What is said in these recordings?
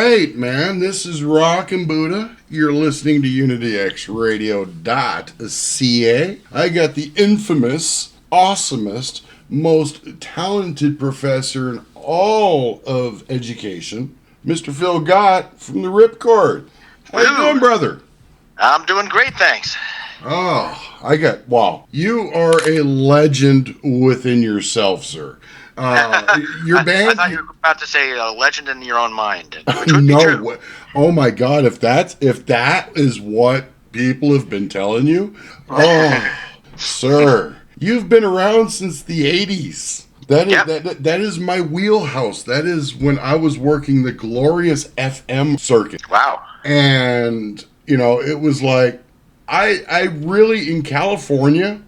right, man. This is Rock and Buddha. You're listening to UnityXRadio.ca. I got the infamous, awesomest, most talented professor in all of education, Mr. Phil Gott from the Ripcordz. How you doing, brother? I'm doing great, thanks. Wow. You are a legend within yourself, sir. Your band. I thought you were about to say a legend in your own mind, which would be No true. way. Oh my God! If that is what people have been telling you, oh, sir, you've been around since the '80s. That is my wheelhouse. That is when I was working the glorious FM circuit. Wow. And it was like I really in California,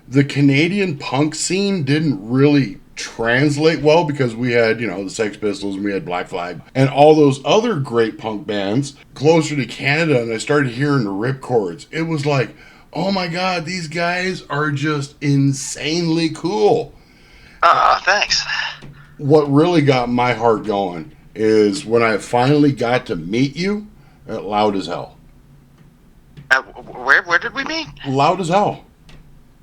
the Canadian punk scene didn't really translate well because we had, the Sex Pistols and we had Black Flag and all those other great punk bands closer to Canada, and I started hearing the Ripcordz. It was like, oh my God, these guys are just insanely cool. Thanks. What really got my heart going is when I finally got to meet you at Loud as Hell. Where did we meet? Loud as Hell.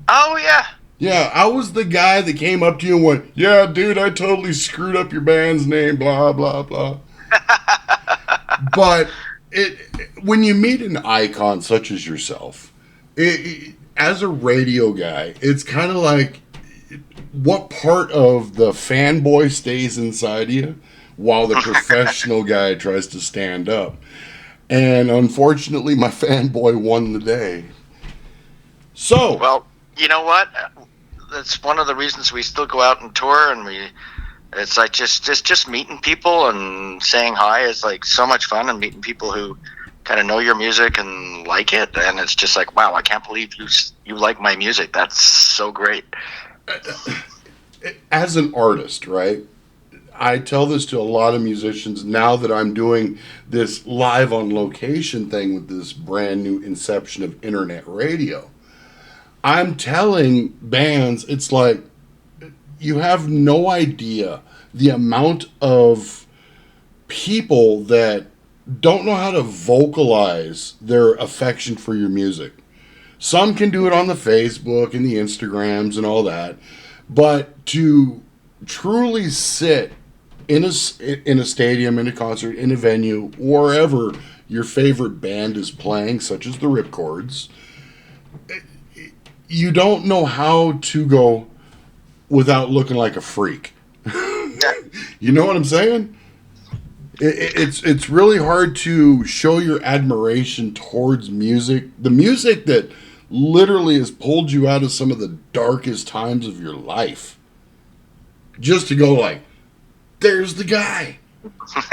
Oh, yeah. Yeah, I was the guy that came up to you and went, yeah, dude, I totally screwed up your band's name, blah, blah, blah. But when you meet an icon such as yourself, as a radio guy, it's kind of like what part of the fanboy stays inside you while the professional guy tries to stand up. And unfortunately, my fanboy won the day. So, well, you know what? That's one of the reasons we still go out and tour, and it's like just meeting people and saying hi is like so much fun, and meeting people who kind of know your music and like it, and it's just like, wow, I can't believe you like my music. That's so great. As an artist, right? I tell this to a lot of musicians now that I'm doing this live on location thing with this brand new inception of internet radio. I'm telling bands, it's like, you have no idea the amount of people that don't know how to vocalize their affection for your music. Some can do it on the Facebook and the Instagrams and all that, but to truly sit in a stadium, in a concert, in a venue, wherever your favorite band is playing, such as the Ripcordz, you don't know how to go without looking like a freak. You know what I'm saying? It's really hard to show your admiration towards music. The music that literally has pulled you out of some of the darkest times of your life. Just to go like, there's the guy.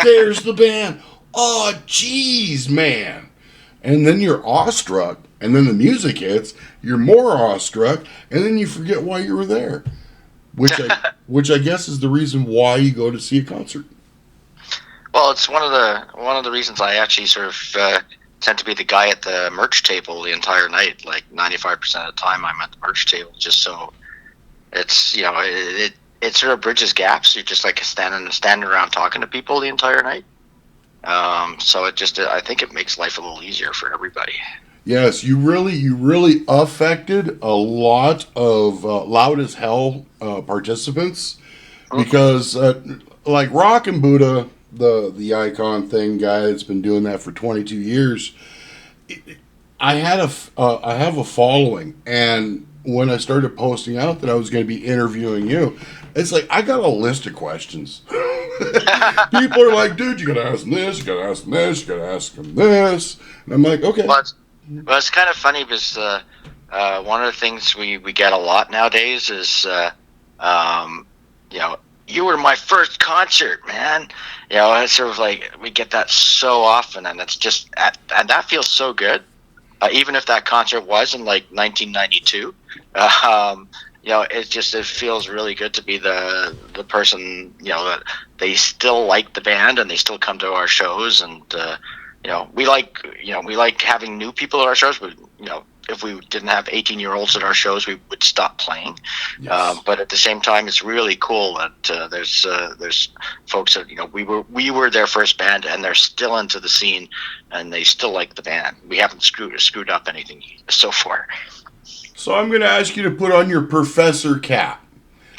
There's the band. Oh, jeez, man. And then you're awestruck. And then the music hits, you're more awestruck, and then you forget why you were there, which I guess is the reason why you go to see a concert. Well, it's one of the reasons I actually sort of tend to be the guy at the merch table the entire night. Like 95% of the time, I'm at the merch table, just so it's it sort of bridges gaps. You're just like standing around talking to people the entire night. So I think it makes life a little easier for everybody. Yes, you really affected a lot of Loud as Hell participants because, like Rock and Buddha, the icon thing guy that's been doing that for 22 years, I have a following, and when I started posting out that I was going to be interviewing you, it's like I got a list of questions. People are like, dude, you got to ask them this, you got to ask them this, you got to ask them this, and I'm like, okay. Well, it's kind of funny because one of the things we get a lot nowadays is, you were my first concert, man. It's sort of like we get that so often, and it's just, and that feels so good. Even if that concert was in like 1992, it feels really good to be the person, that they still like the band and they still come to our shows, and we like having new people at our shows, but if we didn't have 18-year-olds at our shows, we would stop playing. Yes. But at the same time, it's really cool that there's folks that we were their first band, and they're still into the scene, and they still like the band. We haven't screwed up anything so far. So I'm going to ask you to put on your professor cap.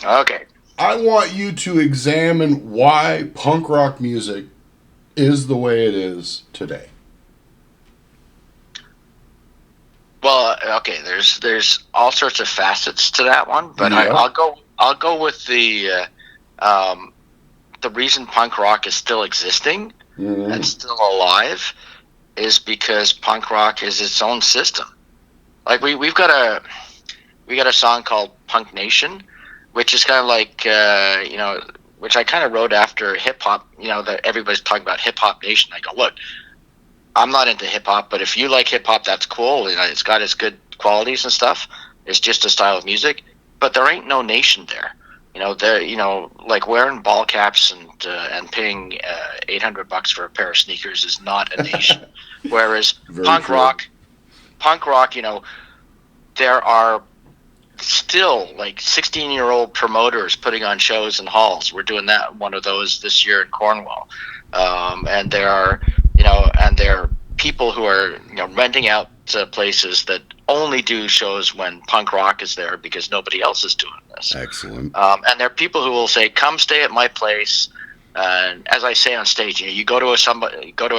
Okay. I want you to examine why punk rock music is the way it is today. Well, okay. There's all sorts of facets to that one, but Yeah. I'll go with the reason punk rock is still existing and still alive is because punk rock is its own system. Like we've got a song called Punk Nation, which is kind of like which I kind of wrote after hip hop. That everybody's talking about hip hop nation. I go, look, I'm not into hip hop, but if you like hip hop, that's cool. It's got its good qualities and stuff. It's just a style of music, but there ain't no nation there. Like wearing ball caps and paying $800 for a pair of sneakers is not a nation. Whereas punk rock, there are still like 16-year-old promoters putting on shows in halls. We're doing one of those this year in Cornwall, and there are people who are renting out places that only do shows when punk rock is there because nobody else is doing this. Excellent. And there are people who will say, "Come stay at my place." And as I say on stage, you go to a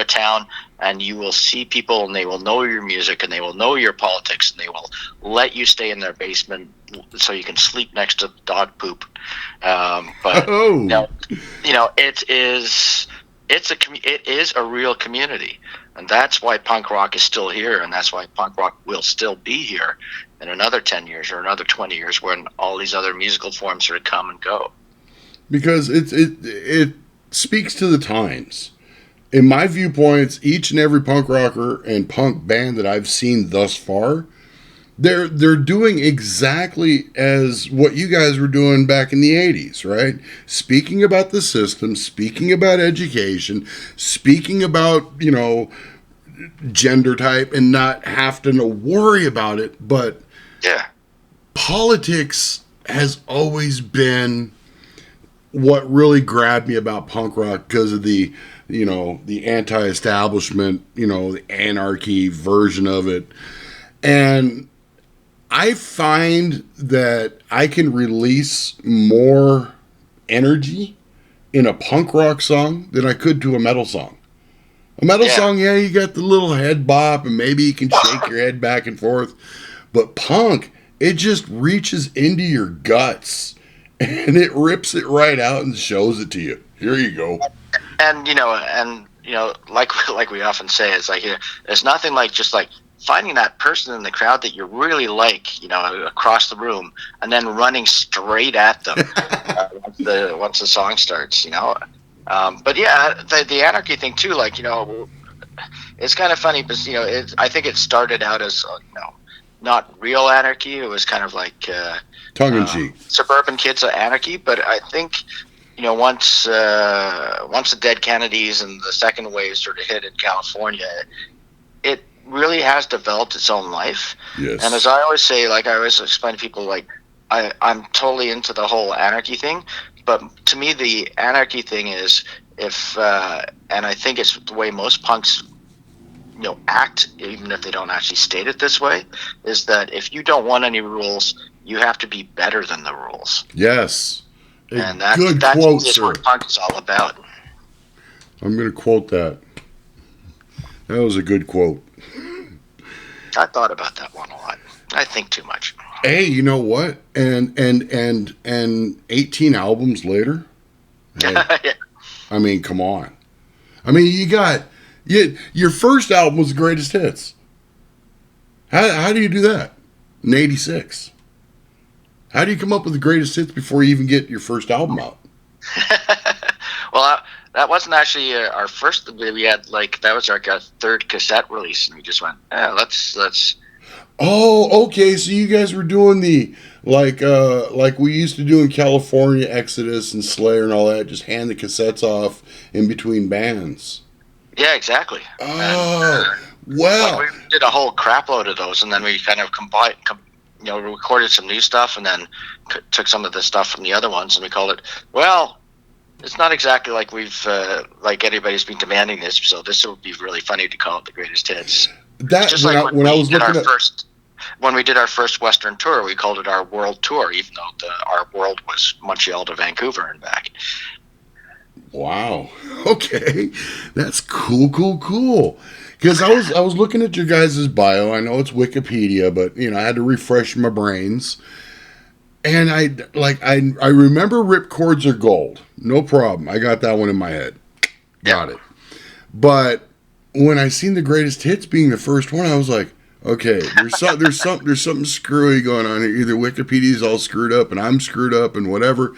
town, and you will see people, and they will know your music, and they will know your politics, and they will let you stay in their basement so you can sleep next to dog poop. But it is a real community, and that's why punk rock is still here, and that's why punk rock will still be here in another 10 years or another 20 years when all these other musical forms sort of come and go. Because it speaks to the times. In my viewpoints, each and every punk rocker and punk band that I've seen thus far, they're doing exactly as what you guys were doing back in the 80s, right? Speaking about the system, speaking about education, speaking about, gender type and not having to worry about it. But yeah, politics has always been what really grabbed me about punk rock because of the anti-establishment, the anarchy version of it. And I find that I can release more energy in a punk rock song than I could to a metal song. A metal song, you got the little head bop and maybe you can shake your head back and forth. But punk, it just reaches into your guts and it rips it right out and shows it to you. Here you go. And like we often say, it's like there's nothing like just like finding that person in the crowd that you really like, across the room, and then running straight at them once the song starts, But yeah, the anarchy thing too, like it's kind of funny, but I think it started out as not real anarchy. It was kind of like tongue in cheek, suburban kids anarchy. But I think once the Dead Kennedys and the second wave sort of hit in California, it really has developed its own life. Yes. And as I always say, like I always explain to people, like I'm totally into the whole anarchy thing, but to me the anarchy thing is and I think it's the way most punks act, even if they don't actually state it this way, is that if you don't want any rules, you have to be better than the rules. Yes. And that's what punk is all about. I'm going to quote that. That was a good quote. I thought about that one a lot. I think too much. Hey, you know what? And 18 albums later. Hey, yeah. I mean, come on. I mean, your first album was the greatest hits. How do you do that in '86? How do you come up with the greatest hits before you even get your first album out? Well, that wasn't actually our first. We had that was our third cassette release, and we just went, let's. Oh, okay. So you guys were doing the like we used to do in California, Exodus and Slayer and all that. Just hand the cassettes off in between bands. Yeah, exactly. Oh, Like Well, we did a whole crap load of those, and then we kind of combined, recorded some new stuff, and then took some of the stuff from the other ones, and we called it. Well, it's not exactly like we've like anybody's been demanding this, so this would be really funny to call it the greatest hits. It's that just like when I was looking at, when we did our first Western tour, we called it our world tour, even though our world was Montreal to Vancouver and back. wow, okay, that's cool. Because I was looking at your guys' bio. I know it's Wikipedia, but I had to refresh my brains. And I remember Ripcords are gold. No problem. I got that one in my head. Got it. But when I seen the greatest hits being the first one, I was like, okay, there's something screwy going on here. Either Wikipedia's all screwed up and I'm screwed up and whatever.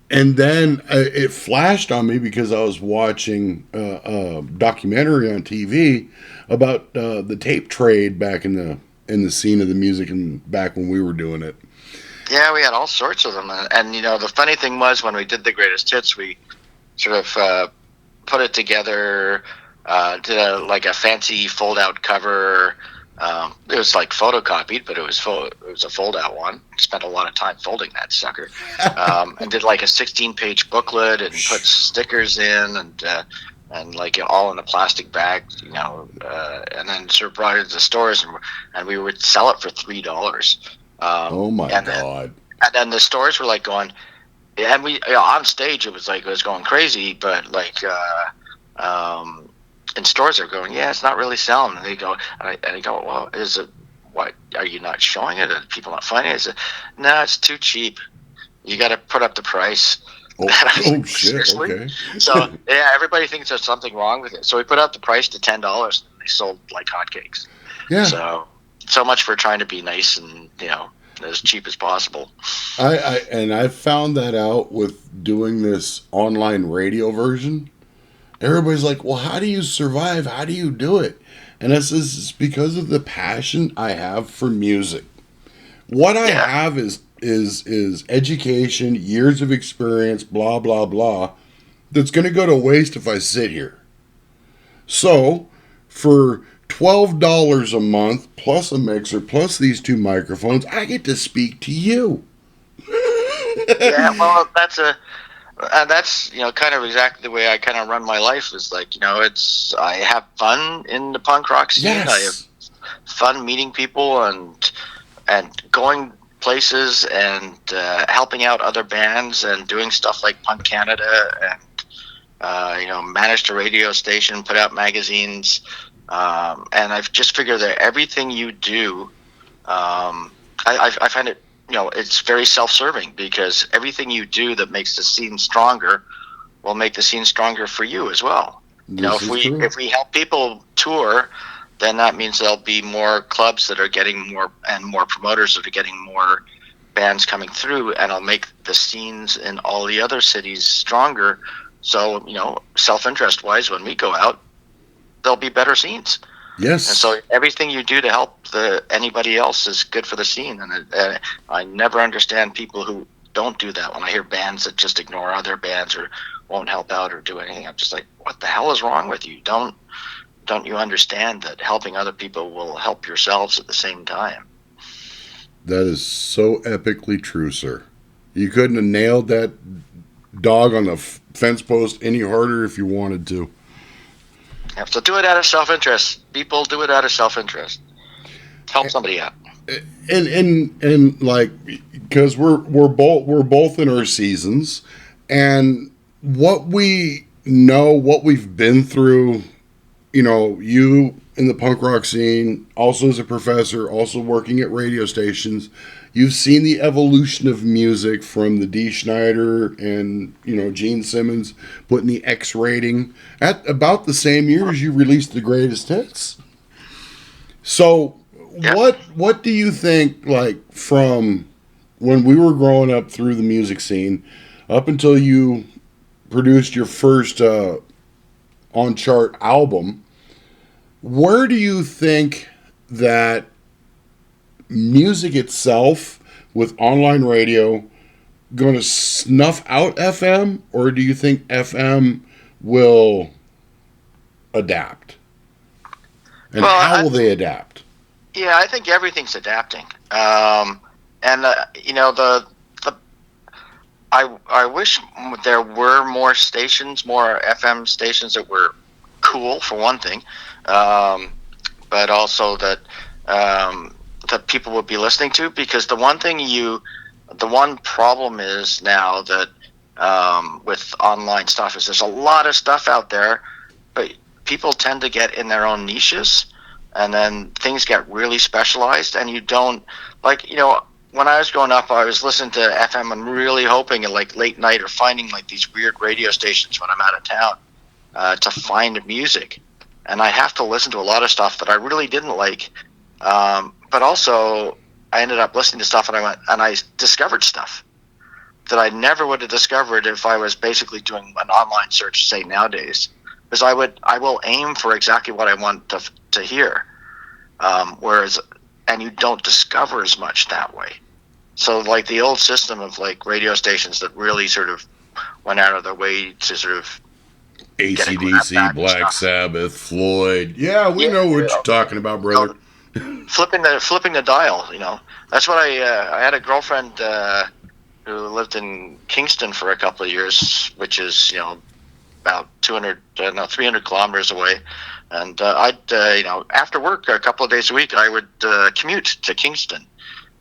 And then it flashed on me because I was watching a documentary on TV about the tape trade back in the scene of the music and back when we were doing it. Yeah, we had all sorts of them, and the funny thing was when we did the greatest hits, we sort of put it together, did a fancy fold-out cover. It was like photocopied, but it was a fold-out one. Spent a lot of time folding that sucker, and did like a 16-page booklet and put stickers in and like all in a plastic bag, and then sort of brought it to the stores and we would sell it for $3. Oh my God! And then the stores were like going, and we on stage it was going crazy, but in stores they're going, yeah, it's not really selling. And they go, and I go, well, is it? What are you not showing it? Are people not finding it? Is it? No, it's too cheap. You got to put up the price. Oh shit! Seriously? Okay. So yeah, everybody thinks there's something wrong with it. So we put up the price to $10, and they sold like hotcakes. Yeah. So much for trying to be nice and as cheap as possible. I found that out with doing this online radio version. Everybody's like, "Well, how do you survive? How do you do it?" And I says, "It's because of the passion I have for music. What I have is education, years of experience, blah blah blah. That's going to go to waste if I sit here. So, for $12 a month plus a mixer plus these two microphones, I get to speak to you." Yeah, well, that's kind of exactly the way I kind of run my life. Is like I have fun in the punk rock scene. Yes. I have fun meeting people and going places and helping out other bands and doing stuff like Punk Canada and managed a radio station, put out magazines. And I've just figured that everything you do, I find it, it's very self-serving because everything you do that makes the scene stronger will make the scene stronger for you as well. If we help people tour, then that means there'll be more clubs that are getting more and more promoters that are getting more bands coming through, and it'll make the scenes in all the other cities stronger. So, self-interest wise, when we go out, there'll be better scenes. Yes. And so everything you do to help anybody else is good for the scene. And I never understand people who don't do that. When I hear bands that just ignore other bands or won't help out or do anything, I'm just like, what the hell is wrong with you? Don't you understand that helping other people will help yourselves at the same time? That is so epically true, sir. You couldn't have nailed that dog on the fence post any harder if you wanted to. Yeah, so do it out of self-interest. People do it out of self-interest. Help somebody out. And like, because we're both in our seasons, and what we know, what we've been through, you in the punk rock scene, also as a professor, also working at radio stations, you've seen the evolution of music from the Dee Snider and, Gene Simmons putting the X rating at about the same year as you released the greatest hits. So what do you think, like, from when we were growing up through the music scene up until you produced your first on-chart album, where do you think that music itself with online radio going to snuff out FM, or do you think FM will adapt? And Well, how will they adapt? yeah, I think everything's adapting. And you know, the I wish there were more stations, more FM stations that were cool for one thing, but also that that people would be listening to. Because the one problem is now that with online stuff is there's a lot of stuff out there, but people tend to get in their own niches, and then things get really specialized, and you don't like, you know, when I was growing up, I was listening to FM and really hoping at like late night or finding like these weird radio stations when I'm out of town to find music. And I have to listen to a lot of stuff that I really didn't like. But also, I ended up listening to stuff and I discovered stuff that I never would have discovered if I was basically doing an online search, say nowadays. Because I will aim for exactly what I want to hear. Whereas, and you don't discover as much that way. So like the old system of like radio stations that really sort of went out of their way to sort of AC/DC, Black Sabbath, Floyd. Yeah, we know what you're talking about, brother. Flipping the dial, you know. That's what I had a girlfriend who lived in Kingston for a couple of years, which is, you know, about 300 kilometers away. And I'd, you know, after work a couple of days a week, I would commute to Kingston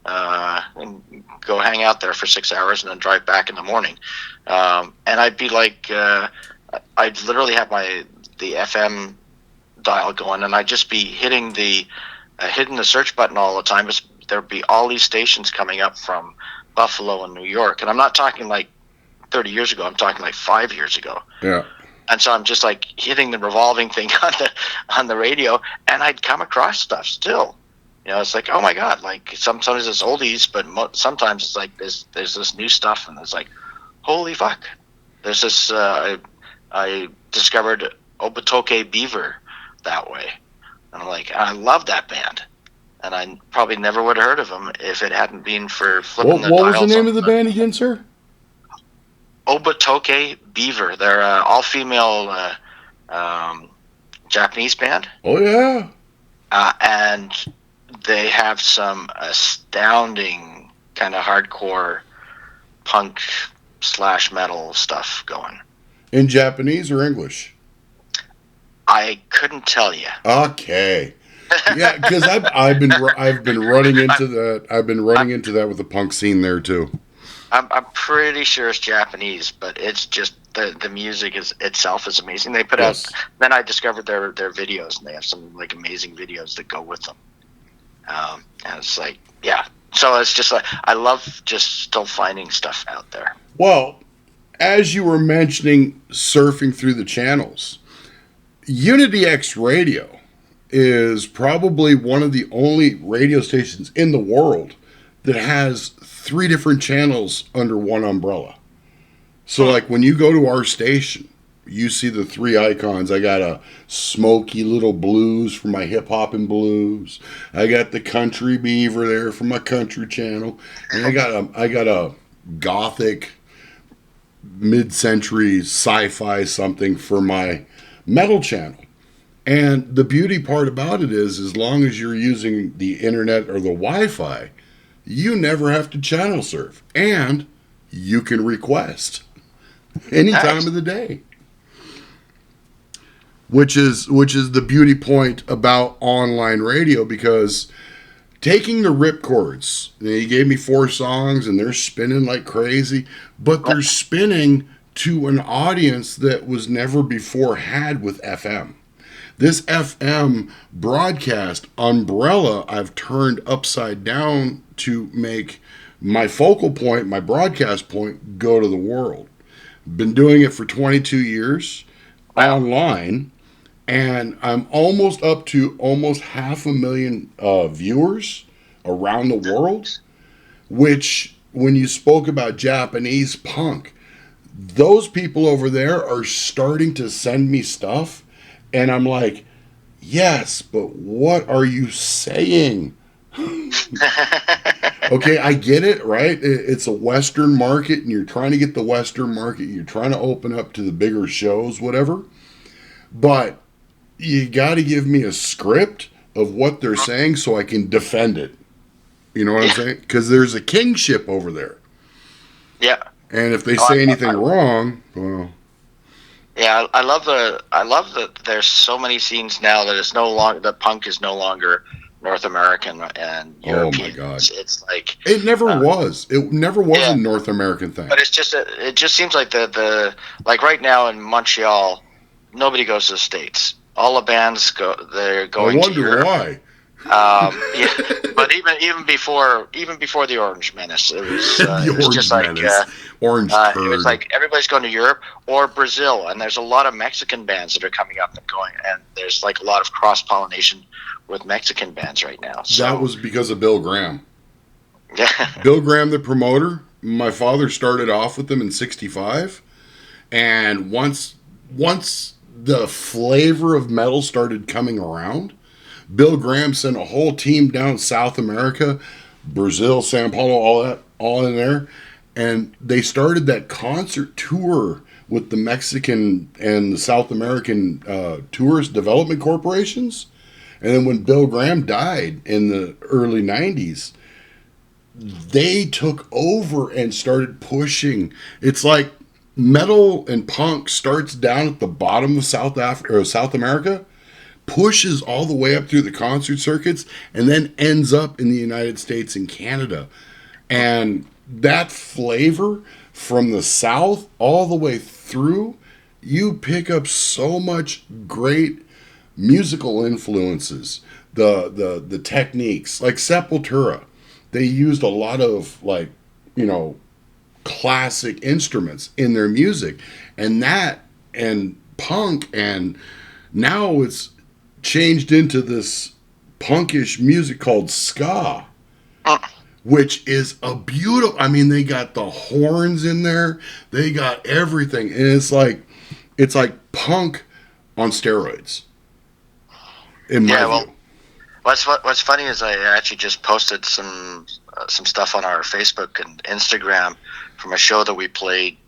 and go hang out there for 6 hours and then drive back in the morning. And I'd be like, I'd literally have the FM dial going, and I'd just be hitting the search button all the time. There'd be all these stations coming up from Buffalo and New York. And I'm not talking like 30 years ago. I'm talking like 5 years ago. Yeah. And so I'm just like hitting the revolving thing on the radio, and I'd come across stuff still. You know, it's like, oh my God, like sometimes it's oldies, but sometimes it's like there's this new stuff, and it's like, holy fuck. There's this, I discovered Obatokhe Beaver that way. And I'm like, I love that band. And I probably never would have heard of them if it hadn't been for flipping the dials. What was the name of the band again, sir? Obatokhe Beaver. They're an all-female Japanese band. Oh, yeah. And they have some astounding kind of hardcore punk / metal stuff going. In Japanese or English? I couldn't tell you. Okay. Yeah, because I've been running into that. I've been running into that with the punk scene there too. I'm pretty sure it's Japanese, but it's just the music itself is amazing. They put out. Then I discovered their videos, and they have some like amazing videos that go with them. And it's like, yeah. So it's just like I love just still finding stuff out there. Well, as you were mentioning, surfing through the channels, Unity X Radio is probably one of the only radio stations in the world that has 3 different channels under one umbrella. So like when you go to our station, you see the 3 icons. I got a smoky little blues for my hip hop and blues. I got the country beaver there for my country channel. And I got a gothic mid-century sci-fi something for my metal channel. And the beauty part about it is, as long as you're using the internet or the Wi-Fi, you never have to channel surf, and you can request any time of the day. Which is the beauty point about online radio, because taking the Ripcordz, he gave me 4 songs and they're spinning like crazy, but they're spinning to an audience that was never before had with FM. This FM broadcast umbrella I've turned upside down to make my focal point, my broadcast point, go to the world. Been doing it for 22 years online, and I'm almost up to almost 500,000 viewers around the world, which when you spoke about Japanese punk, those people over there are starting to send me stuff. And I'm like, yes, but what are you saying? Okay, I get it, right? It's a Western market, and you're trying to get the Western market. You're trying to open up to the bigger shows, whatever. But you got to give me a script of what they're saying so I can defend it. You know what I'm Yeah, saying? Because there's a kingship over there, yeah. and if they Oh, say anything wrong, well, yeah, I love that there's so many scenes now that it's no longer that punk is no longer North American and oh my European. god, It's like, it never uh, was. It never was a yeah, North American thing. but it just seems like the like right now in Montreal, nobody goes to the States. All the bands they're I going to wonder Europe. why. Yeah, but even before the Orange Menace, The it was just Orange like Menace, Orange it was Turd. like everybody's going to Europe or Brazil, and there's a lot of Mexican bands that are coming up and going, and there's like a lot of cross pollination with Mexican bands right now. That So was because of Bill Graham. yeah, Bill Graham, the promoter. My father started off with them in '65, and once the flavor of metal started coming around, Bill Graham sent a whole team down South America, Brazil, Sao Paulo, all that, all in there, and they started that concert tour with the Mexican and the South American tourist development corporations. And then when Bill Graham died in the early '90s, they took over and started pushing. It's like metal and punk starts down at the bottom of South America, pushes all the way up through the concert circuits, and then ends up in the United States and Canada. And that flavor from the South all the way through, you pick up so much great musical influences, the techniques, like Sepultura. They used a lot of like, you know, classic instruments in their music. And that and punk, and now it's changed into this punkish music called ska, which is a beautiful. I mean, they got the horns in there, they got everything, and it's like punk on steroids, in my yeah. view. Well, what's funny is I actually just posted some stuff on our Facebook and Instagram from a show that we played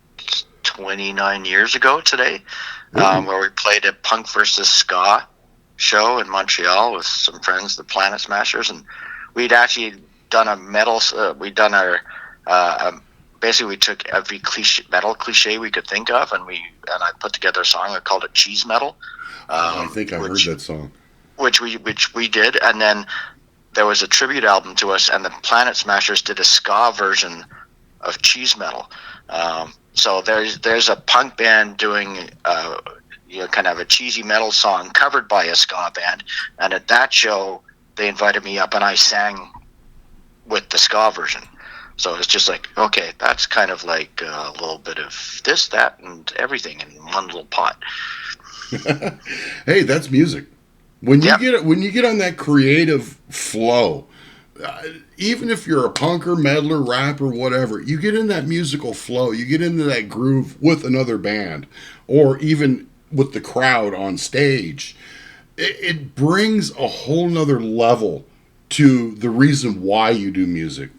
29 years ago today, Ooh, where we played a punk versus ska show in Montreal with some friends, the Planet Smashers, and we'd actually done a metal. We'd done our basically we took every metal cliche we could think of, and I put together a song. I called it Cheese Metal, oh, I think I heard which that song. which we did, and then there was a tribute album to us, and the Planet Smashers did a ska version of Cheese Metal. So there's a punk band doing kind of a cheesy metal song covered by a ska band, and at that show they invited me up and I sang with the ska version. So it's just like, okay, that's kind of like a little bit of this, that, and everything in one little pot. Hey, that's music. Yep. When you get on that creative flow, even if you're a punker, meddler, rapper, whatever, you get in that musical flow. You get into that groove with another band, or even with the crowd on stage. It brings a whole nother level to the reason why you do music.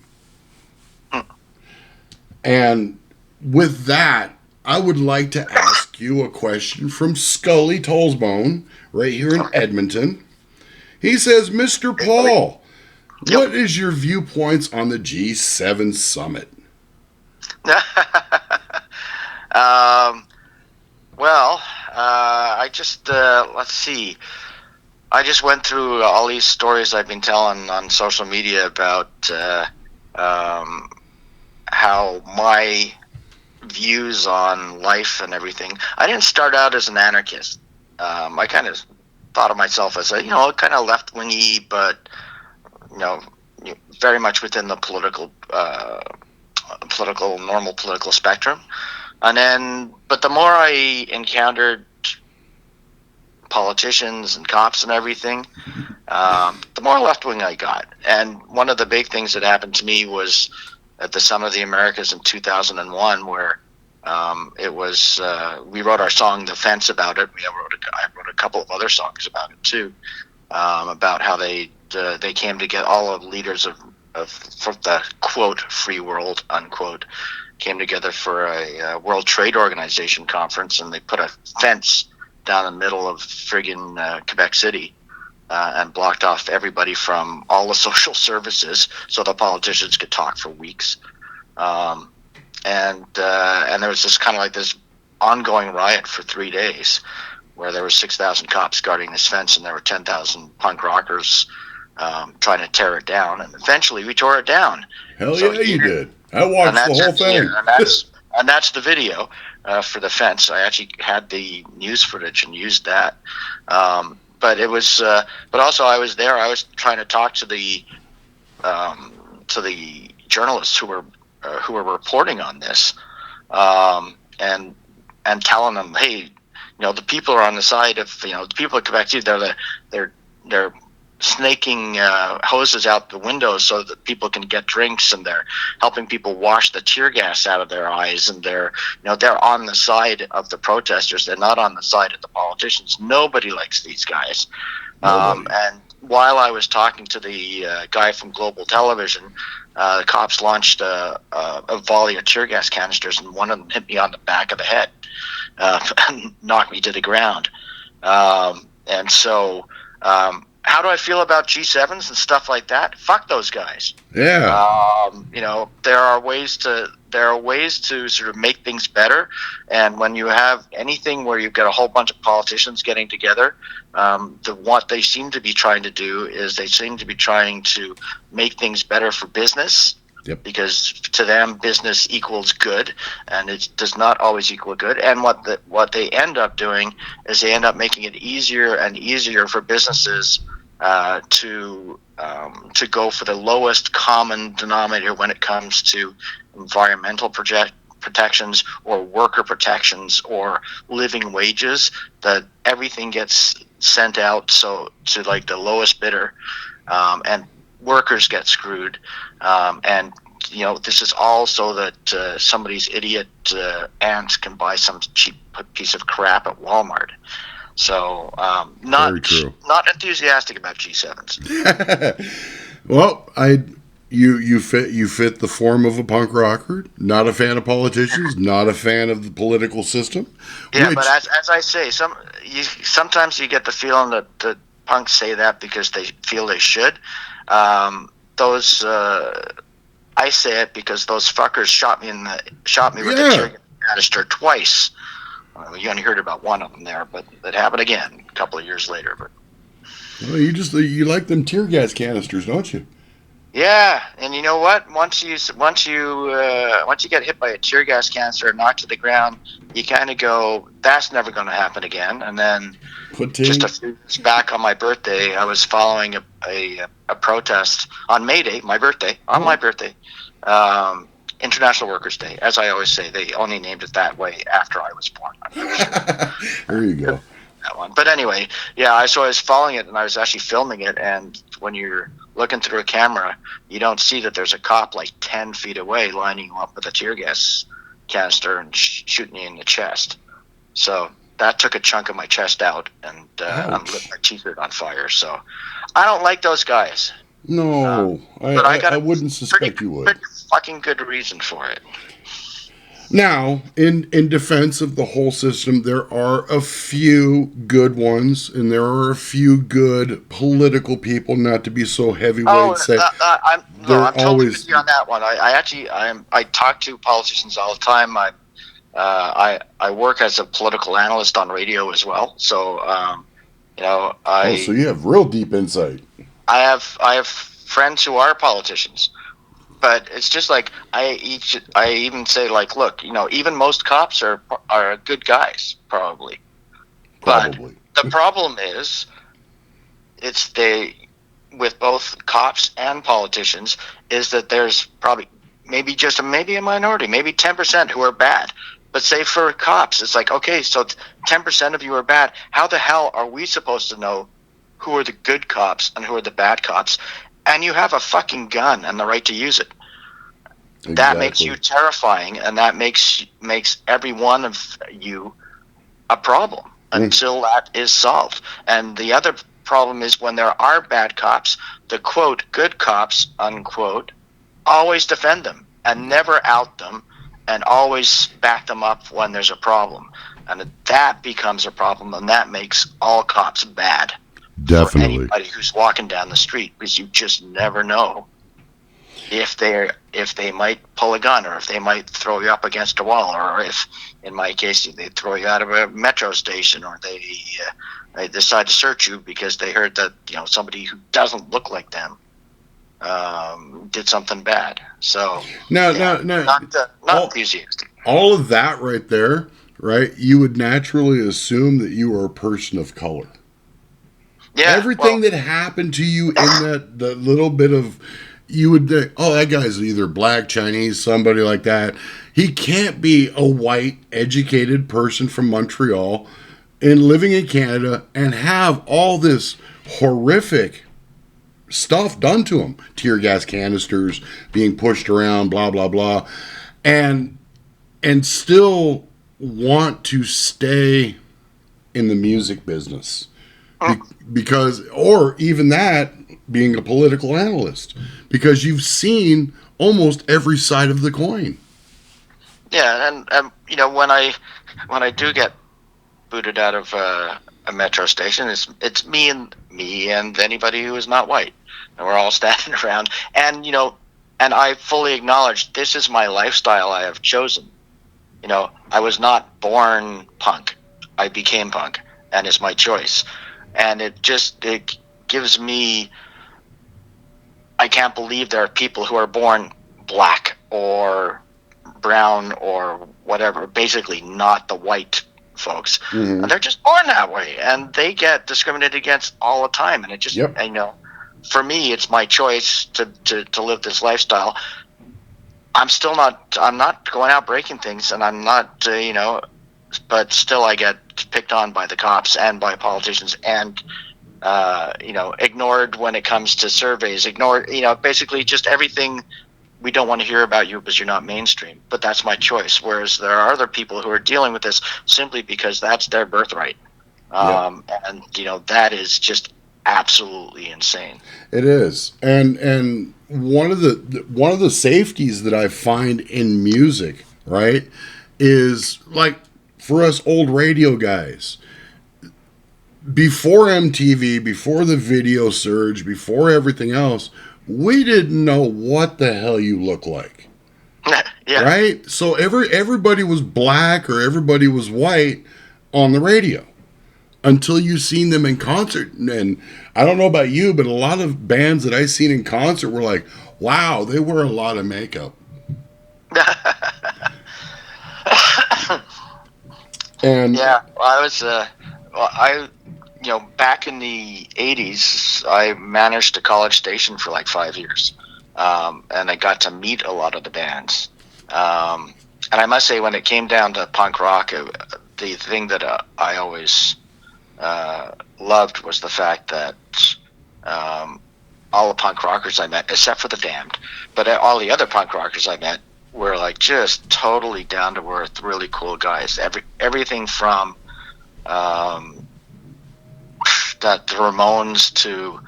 And with that, I would like to ask you a question from Scully Tollsbone, right here in Okay. Edmonton. He says, Mr. Paul, Yep. what is your viewpoints on the G7 summit? um, well, I just let's see. I just went through all these stories I've been telling on social media about um, how my views on life and everything. I didn't start out as an anarchist. I kind of thought of myself as a kind of left wingy, but you know very much within the normal political spectrum. And then, but the more I encountered politicians and cops and everything, the more left wing I got. And one of the big things that happened to me was at the Summit of the Americas in 2001, where it was we wrote our song "The Fence" about it. I wrote a couple of other songs about it too, about how they came to get all the leaders from the quote free world unquote came together for a World Trade Organization conference, and they put a fence down the middle of friggin' Quebec City. And blocked off everybody from all the social services, so the politicians could talk for weeks. And there was just kind of like this ongoing riot for 3 days, where there were 6,000 cops guarding this fence, and there were 10,000 punk rockers trying to tear it down. And eventually, we tore it down. Hell yeah, you did. I watched the whole thing. And that's the video for the fence. I actually had the news footage and used that. But it was, but also I was there. I was trying to talk to the journalists who were reporting on this, and telling them, hey, the people are on the side of, the people of Quebec City. They're snaking hoses out the windows so that people can get drinks, and they're helping people wash the tear gas out of their eyes, and they're on the side of the protesters. They're not on the side of the politicians. Nobody likes these guys. And while I was talking to the guy from Global Television, the cops launched a volley of tear gas canisters, and one of them hit me on the back of the head and knocked me to the ground. And so how do I feel about G7s and stuff like that? Fuck those guys. Yeah. There are ways to sort of make things better. And when you have anything where you've got a whole bunch of politicians getting together, what they seem to be trying to do is they seem to be trying to make things better for business. Yep. Because to them, business equals good, and it does not always equal good. And what they end up doing is they end up making it easier and easier for businesses to go for the lowest common denominator when it comes to environmental protections or worker protections or living wages. That everything gets sent out to like the lowest bidder, and workers get screwed, and this is all so that somebody's idiot aunt can buy some cheap piece of crap at Walmart. So not enthusiastic about G7s. Well, you fit the form of a punk rocker. Not a fan of politicians. Not a fan of the political system. Yeah, but as I say, sometimes you get the feeling that the punks say that because they feel they should. I say it because those fuckers shot me with a tear gas canister twice. You only heard about one of them there, but it happened again a couple of years later. But well, you like them tear gas canisters, don't you? Yeah, and you know what? Once you get hit by a tear gas canister and knocked to the ground, you kind of go, "That's never going to happen again." And then, just a few years back on my birthday, I was following a protest on May Day, my birthday, International Workers' Day. As I always say, they only named it that way after I was born. There you go. That one. But anyway, yeah, so I was following it, and I was actually filming it, and when you're looking through a camera, you don't see that there's a cop like 10 feet away lining you up with a tear gas canister and shooting you in the chest. So that took a chunk of my chest out, and lit my t-shirt on fire. So I don't like those guys. No, I wouldn't suspect you would. Pretty fucking good reason for it. Now, in defense of the whole system, there are a few good ones, and there are a few good political people, not to be so heavyweight. I'm totally with you on that one. I talk to politicians all the time. I work as a political analyst on radio as well. So, so you have real deep insight. I have friends who are politicians. But it's just like I even say, like, look, even most cops are good guys, probably. But the problem is, with both cops and politicians, is that there's probably maybe a minority, maybe 10% who are bad. But say for cops, it's like, okay, so 10% of you are bad. How the hell are we supposed to know who are the good cops and who are the bad cops? And you have a fucking gun and the right to use it. Exactly. That makes you terrifying, and that makes every one of you a problem until that is solved. And the other problem is when there are bad cops, the quote good cops unquote always defend them and never out them, and always back them up when there's a problem. And that becomes a problem, and that makes all cops bad for Definitely. anybody who's walking down the street, because you just never know if they might pull a gun, or if they might throw you up against a wall, or if, in my case, they throw you out of a metro station, or they decide to search you because they heard that somebody who doesn't look like them did something bad. So Now, not enthusiastic. All of that right there, right? You would naturally assume that you are a person of color. Yeah, everything that happened to you in the little bit of, you would think, oh, that guy's either black, Chinese, somebody like that. He can't be a white, educated person from Montreal and living in Canada and have all this horrific stuff done to him. Tear gas canisters being pushed around, blah, blah, blah. And still want to stay in the music business. Because, or even that, being a political analyst, because you've seen almost every side of the coin. Yeah, and when I do get booted out of a metro station, it's me and anybody who is not white, and we're all standing around, and and I fully acknowledge this is my lifestyle I have chosen. I was not born punk; I became punk, and it's my choice. And it gives me, I can't believe there are people who are born black or brown or whatever, basically not the white folks. Mm-hmm. And they're just born that way, and they get discriminated against all the time. And it just, yep. For me, it's my choice to live this lifestyle. I'm not going out breaking things, and I'm not, but still I get picked on by the cops and by politicians, and ignored when it comes to surveys, ignored, basically just everything. We don't want to hear about you because you're not mainstream, but that's my choice. Whereas there are other people who are dealing with this simply because that's their birthright. And that is just absolutely insane. It is. And one of the safeties that I find in music, right, is like, for us old radio guys, before MTV, before the video surge, before everything else, we didn't know what the hell you look like. Yeah. Right? So everybody was black or everybody was white on the radio until you seen them in concert. And I don't know about you, but a lot of bands that I seen in concert were like, wow, they wear a lot of makeup. And yeah, I was, back in the 80s, I managed a college station for like 5 years. And I got to meet a lot of the bands. And I must say, when it came down to punk rock, the thing that I always loved was the fact that all the punk rockers I met, except for the Damned, but all the other punk rockers I met were like just totally down to earth, really cool guys. Everything from the Ramones to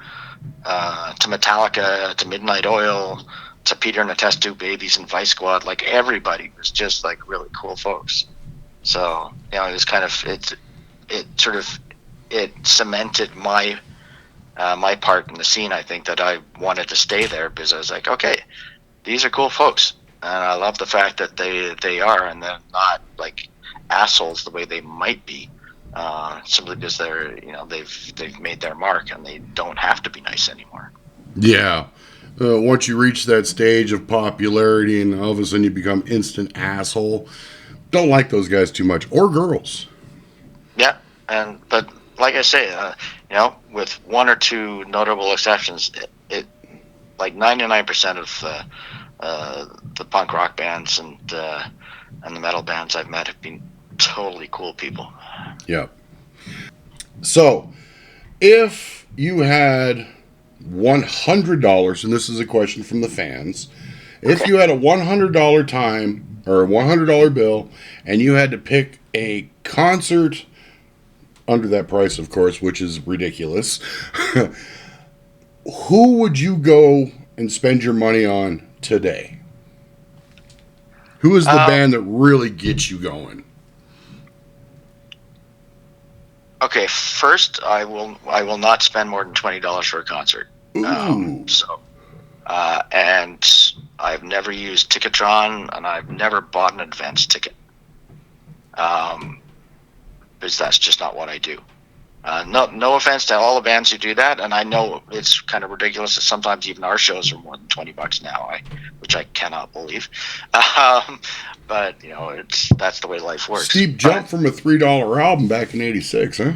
Metallica to Midnight Oil to Peter and the Test Tube Babies and Vice Squad, like everybody was just like really cool folks. So it was kind of it cemented my my part in the scene. I think that I wanted to stay there because I was like, okay, these are cool folks. And I love the fact that they are, and they're not like assholes the way they might be, simply because they're they've made their mark and they don't have to be nice anymore. Yeah, once you reach that stage of popularity and all of a sudden you become instant asshole, don't like those guys too much, or girls. Yeah, but like I say, with one or two notable exceptions, it like 99% of the punk rock bands and the metal bands I've met have been totally cool people. Yeah. So, if you had $100, and this is a question from the fans, if you had a $100 time or a $100 bill, and you had to pick a concert under that price, of course, which is ridiculous, who would you go and spend your money on today? Who is the band that really gets you going? Okay, first I will not spend more than $20 for a concert. Ooh. And I've never used Ticketron, and I've never bought an advance ticket. Um, because that's just not what I do. No offense to all the bands who do that, and I know it's kind of ridiculous that sometimes even our shows are more than $20 now, which I cannot believe. Um, but that's the way life works. Steep jump But from a $3 album back in '86, huh?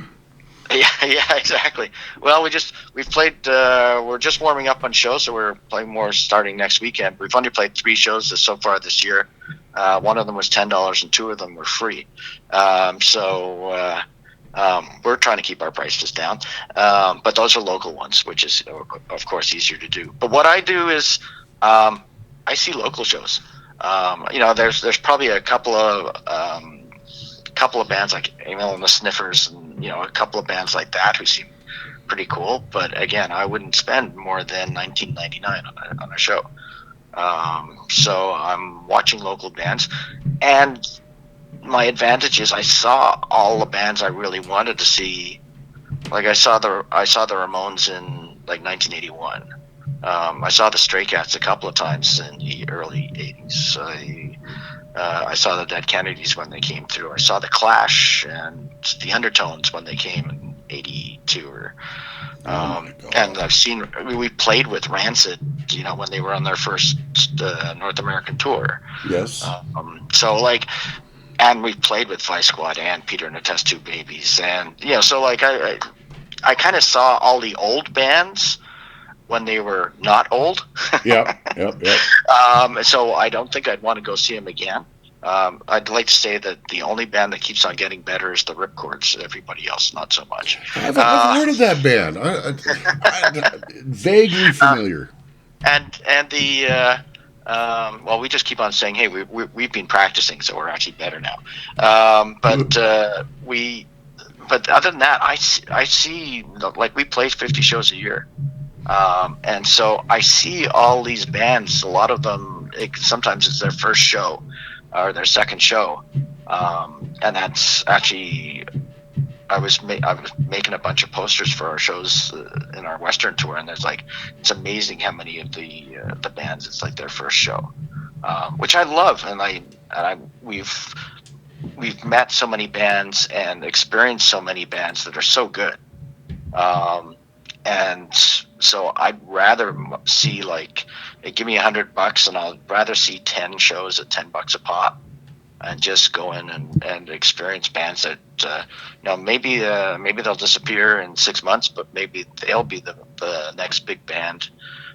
yeah, exactly. Well, we've played. We're just warming up on shows, so we're playing more starting next weekend. We've only played 3 shows so far this year. One of them was $10, and 2 of them were free. We're trying to keep our prices down, but those are local ones, which is of course easier to do. But what I do is I see local shows. There's probably a couple of bands like Emil and the Sniffers, and a couple of bands like that who seem pretty cool. But again, I wouldn't spend more than $19.99 on a show. So I'm watching local bands, and my advantage is I saw all the bands I really wanted to see. Like I saw the Ramones in like 1981. I saw the Stray Cats a couple of times in the early 80s. I saw the Dead Kennedys when they came through. I saw the Clash and the Undertones when they came in '82. Oh my God. And we played with Rancid, when they were on their first North American tour. Yes. And we played with Vice Squad and Peter and the Test Tube Babies, and I kind of saw all the old bands when they were not old. Yep. So I don't think I'd want to go see them again. I'd like to say that the only band that keeps on getting better is the Ripcordz. Everybody else, not so much. I've heard of that band. I vaguely familiar. And the well, we just keep on saying, hey, we've been practicing, so we're actually better now. But other than that, I see like we play 50 shows a year. And so I see all these bands. A lot of them, sometimes it's their first show or their second show, and that's actually I was making a bunch of posters for our shows in our Western tour, and it's amazing how many of the bands it's like their first show, which I love, and we've met so many bands and experienced so many bands that are so good. And so I'd rather see give me $100 and I'd rather see 10 shows at $10 a pop, and just go in and experience bands that maybe they'll disappear in 6 months, but maybe they'll be the next big band,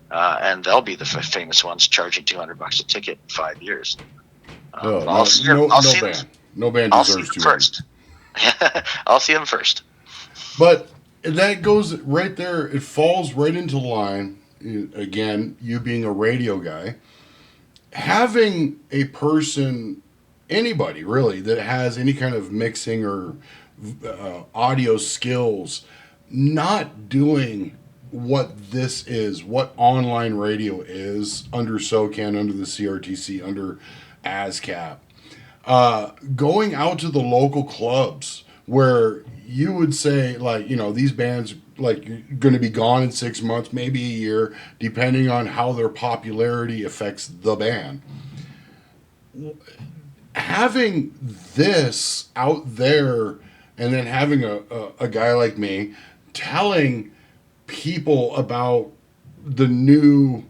and they'll be the famous ones charging $200 a ticket in 5 years. No band deserves to first. I'll see them first. But that goes right there. It falls right into line. Again, you being a radio guy, having a person, anybody really, that has any kind of mixing or audio skills, not doing what this is, what online radio is under SOCAN, under the CRTC, under ASCAP, going out to the local clubs where you would say, these bands, you're going to be gone in 6 months, maybe a year, depending on how their popularity affects the band. Having this out there, and then having a guy like me telling people about the new,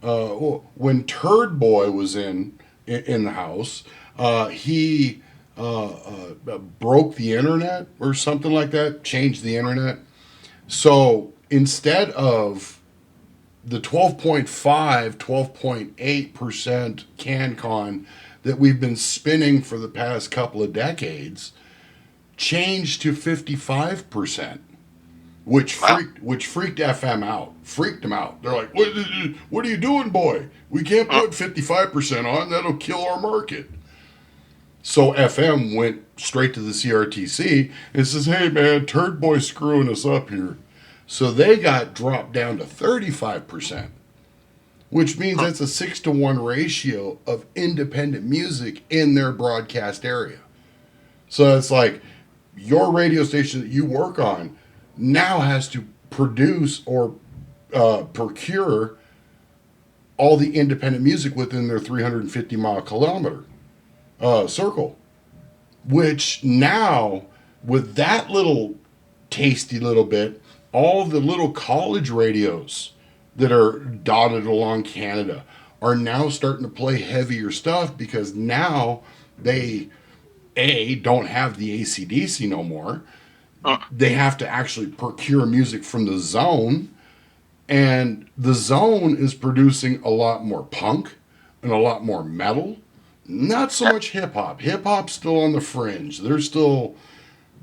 when Turd Boy was in the house, he broke the internet or something like that, changed the internet. So instead of the 12.5, 12.8% CanCon that we've been spinning for the past couple of decades, changed to 55%, which freaked FM out. Freaked them out. They're like, what are you doing, boy? We can't put 55% on. That'll kill our market. So FM went straight to the CRTC and says, hey, man, Turd Boy's screwing us up here. So they got dropped down to 35%, which means that's a 6-to-1 ratio of independent music in their broadcast area. So it's like, your radio station that you work on now has to produce or procure all the independent music within their 350-mile circle. Which now, with that little tasty little bit, all the little college radios that are dotted along Canada are now starting to play heavier stuff because now they don't have the ACDC no more. Mm. They have to actually procure music from the zone, and the zone is producing a lot more punk and a lot more metal. Not so much hip hop. Hip hop's still on the fringe. There's still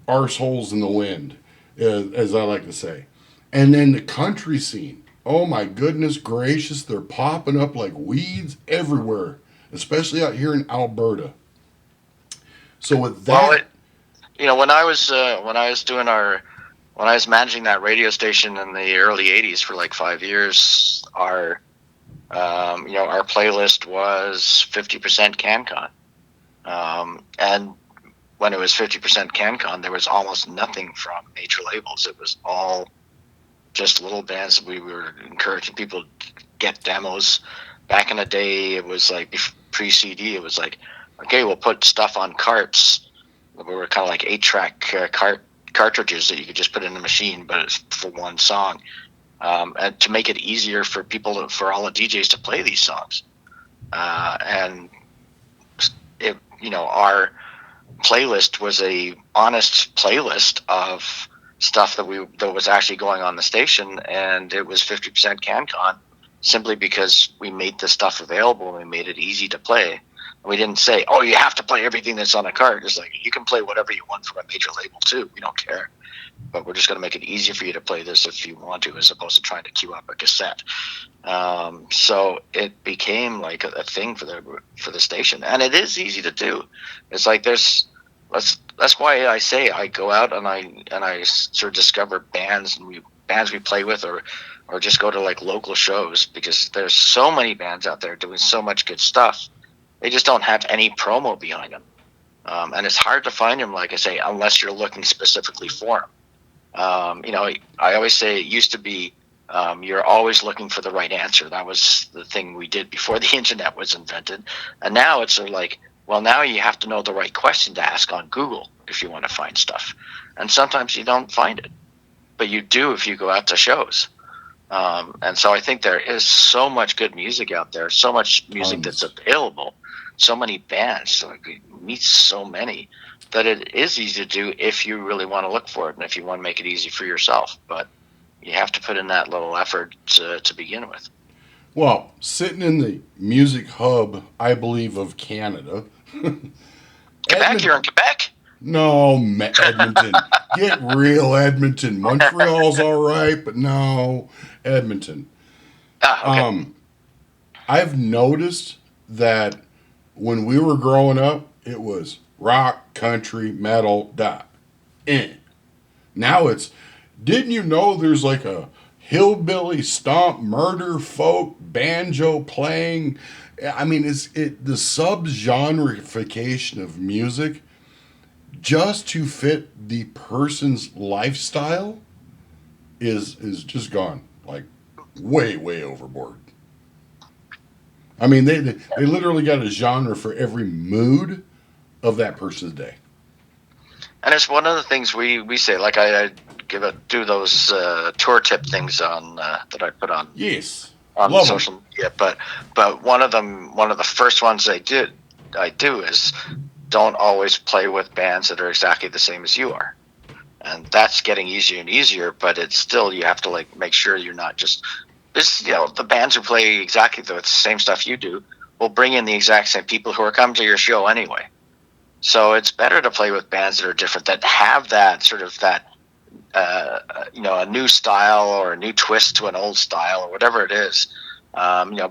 arseholes in the wind, as I like to say. And then the country scene. Oh my goodness gracious, they're popping up like weeds everywhere, especially out here in Alberta. So with Well, that, when I was doing our when I was managing that radio station in the early '80s for like 5 years, our playlist was 50% CanCon, and when it was 50% CanCon, there was almost nothing from major labels. It was all just little bands. We were encouraging people to get demos. Back in the day, it was like pre-CD. It was like, okay, we'll put stuff on carts. We were kind of like 8-track cartridges that you could just put in the machine, but it's for one song. And to make it easier for for all the DJs to play these songs. And our playlist was a honest playlist of stuff that was actually going on the station, and it was 50% CanCon simply because we made the stuff available and we made it easy to play. We didn't say, oh, you have to play everything that's on a card. It's like, you can play whatever you want from a major label too. We don't care. But we're just going to make it easier for you to play this if you want to, as opposed to trying to queue up a cassette. So it became like a thing for the station, and it is easy to do. It's like that's why I say I go out and I sort of discover bands we play with, or just go to like local shows, because there's so many bands out there doing so much good stuff. They just don't have any promo behind them, and it's hard to find them, like I say, unless you're looking specifically for them. I always say it used to be you're always looking for the right answer. That was the thing we did before the internet was invented. And now it's sort of like, well, now you have to know the right question to ask on Google if you want to find stuff. And sometimes you don't find it, but you do if you go out to shows. And so I think there is so much good music out there, so much music that's available, so many bands, so we meet so many, that it is easy to do if you really want to look for it and if you want to make it easy for yourself. But you have to put in that little effort to begin with. well, sitting in the music hub, I believe, of Canada. Quebec, you're in Quebec? No, Edmonton. Get real, Edmonton. Montreal's all right, but no, Edmonton. Okay. I've noticed that when we were growing up, it was rock, country, metal, Now it's, didn't you know there's like a hillbilly stomp, murder folk, banjo playing? I mean, the subgenreification of music just to fit the person's lifestyle is just gone like way overboard. I mean, they literally got a genre for every mood of that person's day. And it's one of the things we say, like I do those tour tip things on that I put on Yes, on love them. social media. But one of the first ones I do is don't always play with bands that are exactly the same as you are. And that's getting easier and easier, but it's still, you have to like make sure you're not just the bands who play exactly the same stuff you do will bring in the exact same people who are coming to your show anyway. So it's better to play with bands that are different, that have that sort of that a new style or a new twist to an old style or whatever it is.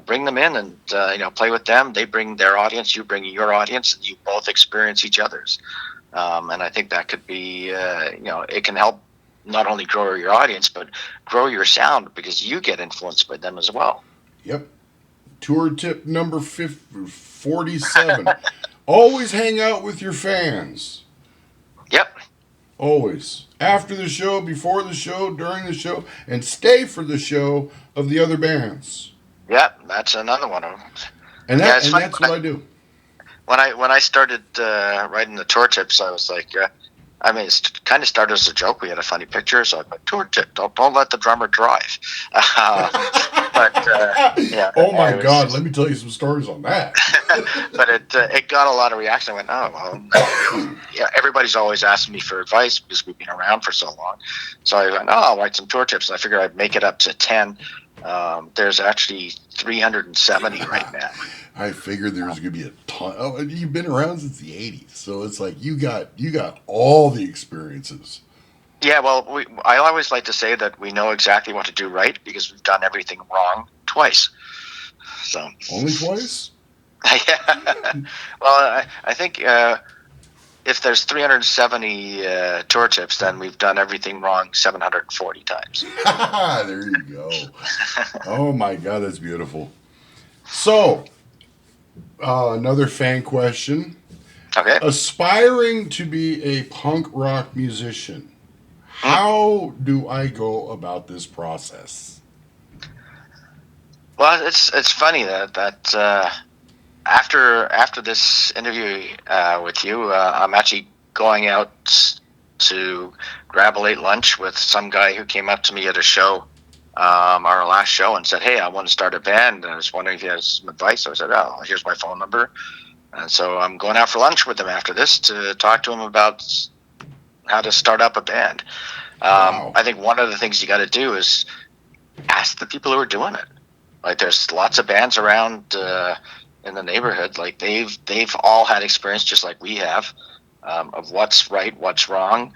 Bring them in and play with them. They bring their audience, you bring your audience, and you both experience each other's. And I think that could be, it can help not only grow your audience, but grow your sound, because you get influenced by them as well. Yep. Tour tip number 47. Always hang out with your fans. Yep. Always. After the show, before the show, during the show, and stay for the show of the other bands. Yeah, that's another one of them. And Yeah, it's funny. that's what I do. When I started writing the tour tips, I was like, I mean, it's kind of started as a joke. We had a funny picture, so I put tour tip. Don't let the drummer drive. Yeah. Oh my God! Just, let me tell you some stories on that. but it got a lot of reaction. I went, oh well, yeah. Everybody's always asking me for advice because we've been around for so long. So I went, oh, I'll write some tour tips. And I figured I'd make it up to 10. There's actually 370 right now. I figured there was going to be a ton. Oh, you've been around since the '80s, so it's like you got all the experiences. Yeah, well, I always like to say that we know exactly what to do right because we've done everything wrong twice. So only twice? Yeah. Well, I think if there's 370 tour tips, then we've done everything wrong 740 times. There you go. Oh my God, that's beautiful. So, another fan question. Okay. Aspiring to be a punk rock musician, how do I go about this process? Well, it's funny that after this interview with you, I'm actually going out to grab a late lunch with some guy who came up to me at a show, our last show, and said, "Hey, I want to start a band. And I was wondering if you had some advice." So I said, "Oh, here's my phone number." And so I'm going out for lunch with him after this to talk to him about how to start up a band. Wow. I think one of the things you got to do is ask the people who are doing it. Like, there's lots of bands around in the neighborhood. Like, they've all had experience just like we have of what's right, what's wrong.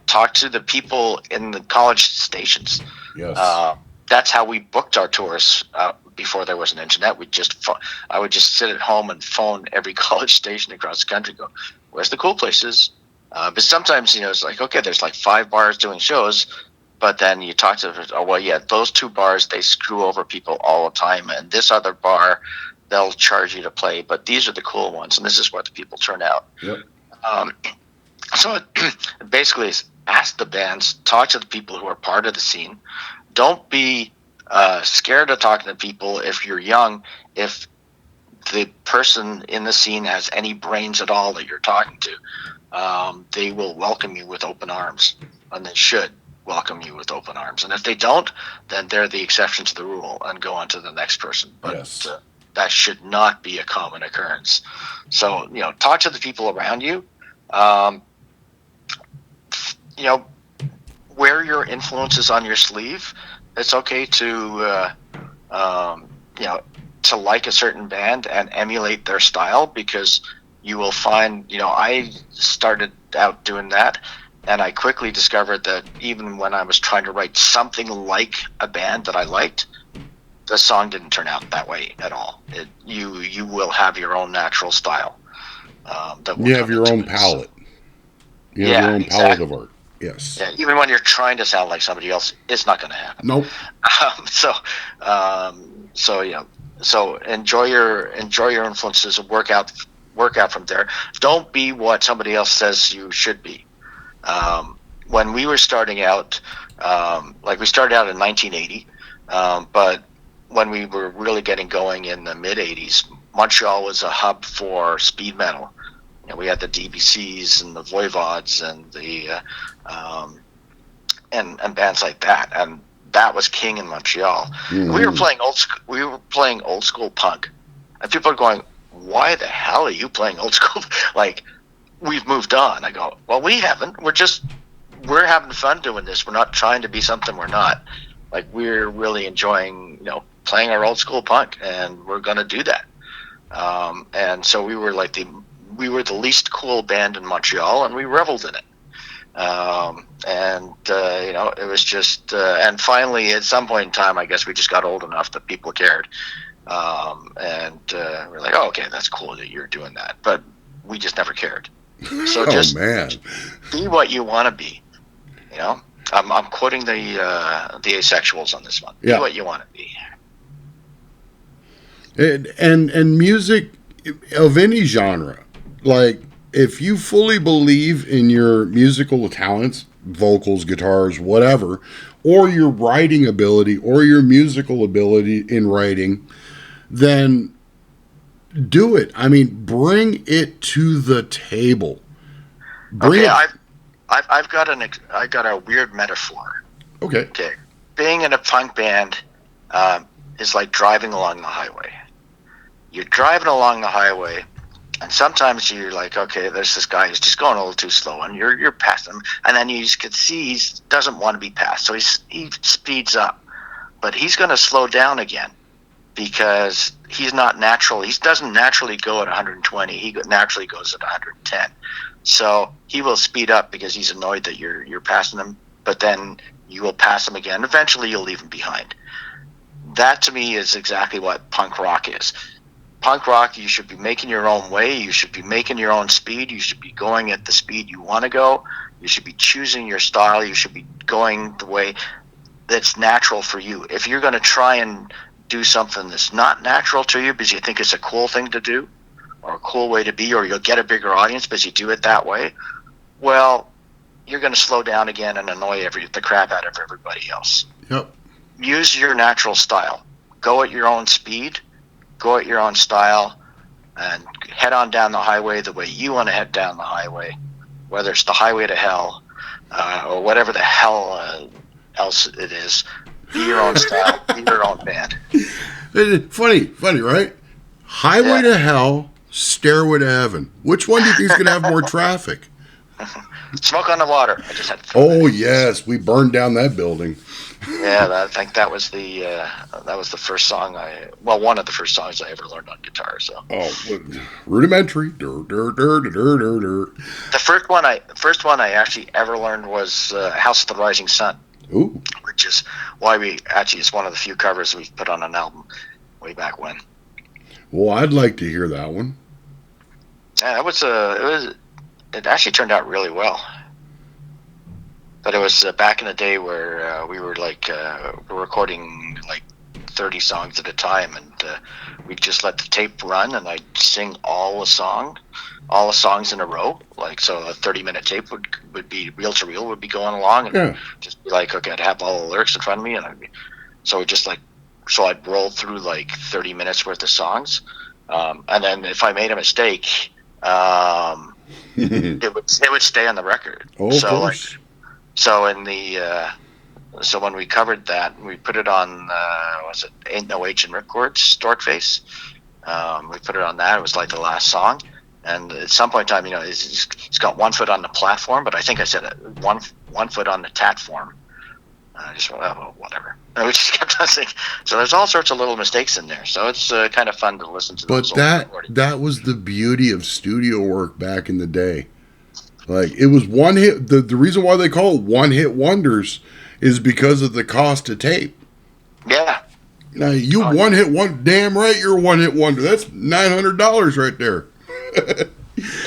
Talk to the people in the college stations. Yes. That's how we booked our tours before there was an internet. I would just sit at home and phone every college station across the country. Go, where's the cool places? But sometimes, it's like, okay, there's like 5 bars doing shows, but then you talk to them, oh, well, yeah, those 2 bars, they screw over people all the time. And this other bar, they'll charge you to play, but these are the cool ones. And this is where the people turn out. Yep. So basically, ask the bands, talk to the people who are part of the scene. Don't be scared of talking to people if you're young. If the person in the scene has any brains at all that you're talking to, they will welcome you with open arms, and they should welcome you with open arms. And if they don't, then they're the exception to the rule and go on to the next person. But yes. That should not be a common occurrence. So, talk to the people around you. Wear your influences on your sleeve. It's okay to to like a certain band and emulate their style, because you will find, I started out doing that, and I quickly discovered that even when I was trying to write something like a band that I liked, the song didn't turn out that way at all. You will have your own natural style. You have your own palette. You have your own palette of art. Yes. Yeah, even when you're trying to sound like somebody else, it's not going to happen. Nope. So enjoy your influences and work out from there. Don't be what somebody else says you should be. When we were starting out, we started out in 1980, but when we were really getting going in the mid 80s, Montreal was a hub for speed metal. We had the DBCs and the Voivods and the and bands like that, and that was king in Montreal. Mm-hmm. We were playing old school punk, and people are going, "Why the hell are you playing old school?" Like, we've moved on. I go, "Well, we haven't. We're having fun doing this. We're not trying to be something we're not. Like, we're really enjoying, playing our old school punk, and we're going to do that." And so we were the least cool band in Montreal, and we reveled in it. It was just, and finally, at some point in time, I guess we just got old enough that people cared. We're like, oh, okay, that's cool that you're doing that. But we just never cared. So just be what you want to be. I'm quoting the Asexuals on this one. Yeah. Be what you want to be. And music of any genre, like if you fully believe in your musical talents, vocals, guitars, whatever, or your writing ability or your musical ability in writing, then do it. I mean, bring it to the table. Bring Okay, it. I've got a weird metaphor. Okay. Okay, being in a punk band is like driving along the highway. You're driving along the highway, and sometimes you're like, okay, there's this guy who's just going a little too slow, and you're past him, and then you can see he doesn't want to be passed, so he speeds up, but he's going to slow down again because he's not natural. He doesn't naturally go at 120. He naturally goes at 110. So he will speed up because he's annoyed that you're passing him, but then you will pass him again. Eventually, you'll leave him behind. That to me is exactly what punk rock is. Punk rock, you should be making your own way. You should be making your own speed. You should be going at the speed you want to go. You should be choosing your style. You should be going the way that's natural for you. If you're going to try and do something that's not natural to you because you think it's a cool thing to do or a cool way to be, or you'll get a bigger audience because you do it that way, well, you're going to slow down again and annoy the crap out of everybody else. Yep. Use your natural style. Go at your own speed. Go at your own style, and head on down the highway the way you want to head down the highway, whether it's the highway to hell or whatever the hell else it is. Be your own style. Be your own band. Funny, right? Highway to hell, stairway to heaven. Which one do you think is going to have more traffic? Smoke on the Water. I just had to Oh yes, we burned down that building. Yeah, I think that was the first song one of the first songs I ever learned on guitar. So rudimentary. Dur, dur, dur, dur, dur, dur. the first one I actually ever learned was House of the Rising Sun. Ooh. Which is why it's one of the few covers we've put on an album way back when. Well, I'd like to hear that one. Yeah, it actually turned out really well. But it was back in the day where we were recording like 30 songs at a time, and we'd just let the tape run, and I'd sing all the songs in a row. Like, so a 30-minute tape would be reel to reel, would be going along, and just be like, okay, I'd have all the lyrics in front of me, and I'd roll through like 30 minutes worth of songs, and then if I made a mistake, it would stay on the record. Oh, of course. So when we covered that, we put it on Ain't No H in Ripcordz, Stork Face. We put it on that. It was like the last song. And at some point in time, he's got 1 foot on the platform, but I think I said it, one foot on the tatform. I just went, oh, whatever. And we just kept on singing. So there's all sorts of little mistakes in there. So it's kind of fun to listen to. But that was the beauty of studio work back in the day. Like, it was one hit. The reason why they call it one-hit wonders is because of the cost of tape. Yeah. Now, damn right you're a one-hit wonder. That's $900 right there.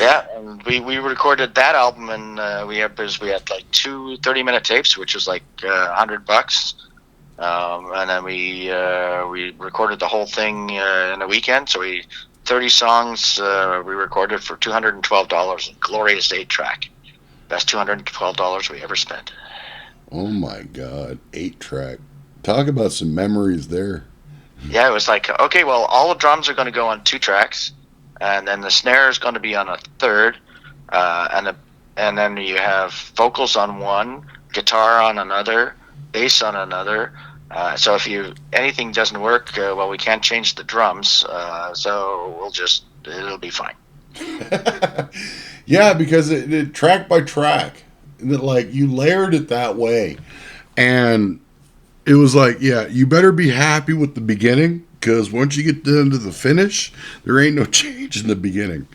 Yeah, and we recorded that album, and we had like 2 30-minute tapes, which was like $100. And then we recorded the whole thing in a weekend. So 30 songs we recorded for $212. A glorious 8-track. Best $212 we ever spent. Oh my God, 8-track. Talk about some memories there. Yeah, it was like, okay, well, all the drums are going to go on 2 tracks, and then the snare is going to be on a third, and then you have vocals on one, guitar on another, bass on another. So if anything doesn't work, well, we can't change the drums, so it'll be fine. Yeah, because it track by track, like you layered it that way, and it was like, yeah, you better be happy with the beginning, because once you get down to the finish, there ain't no change in the beginning.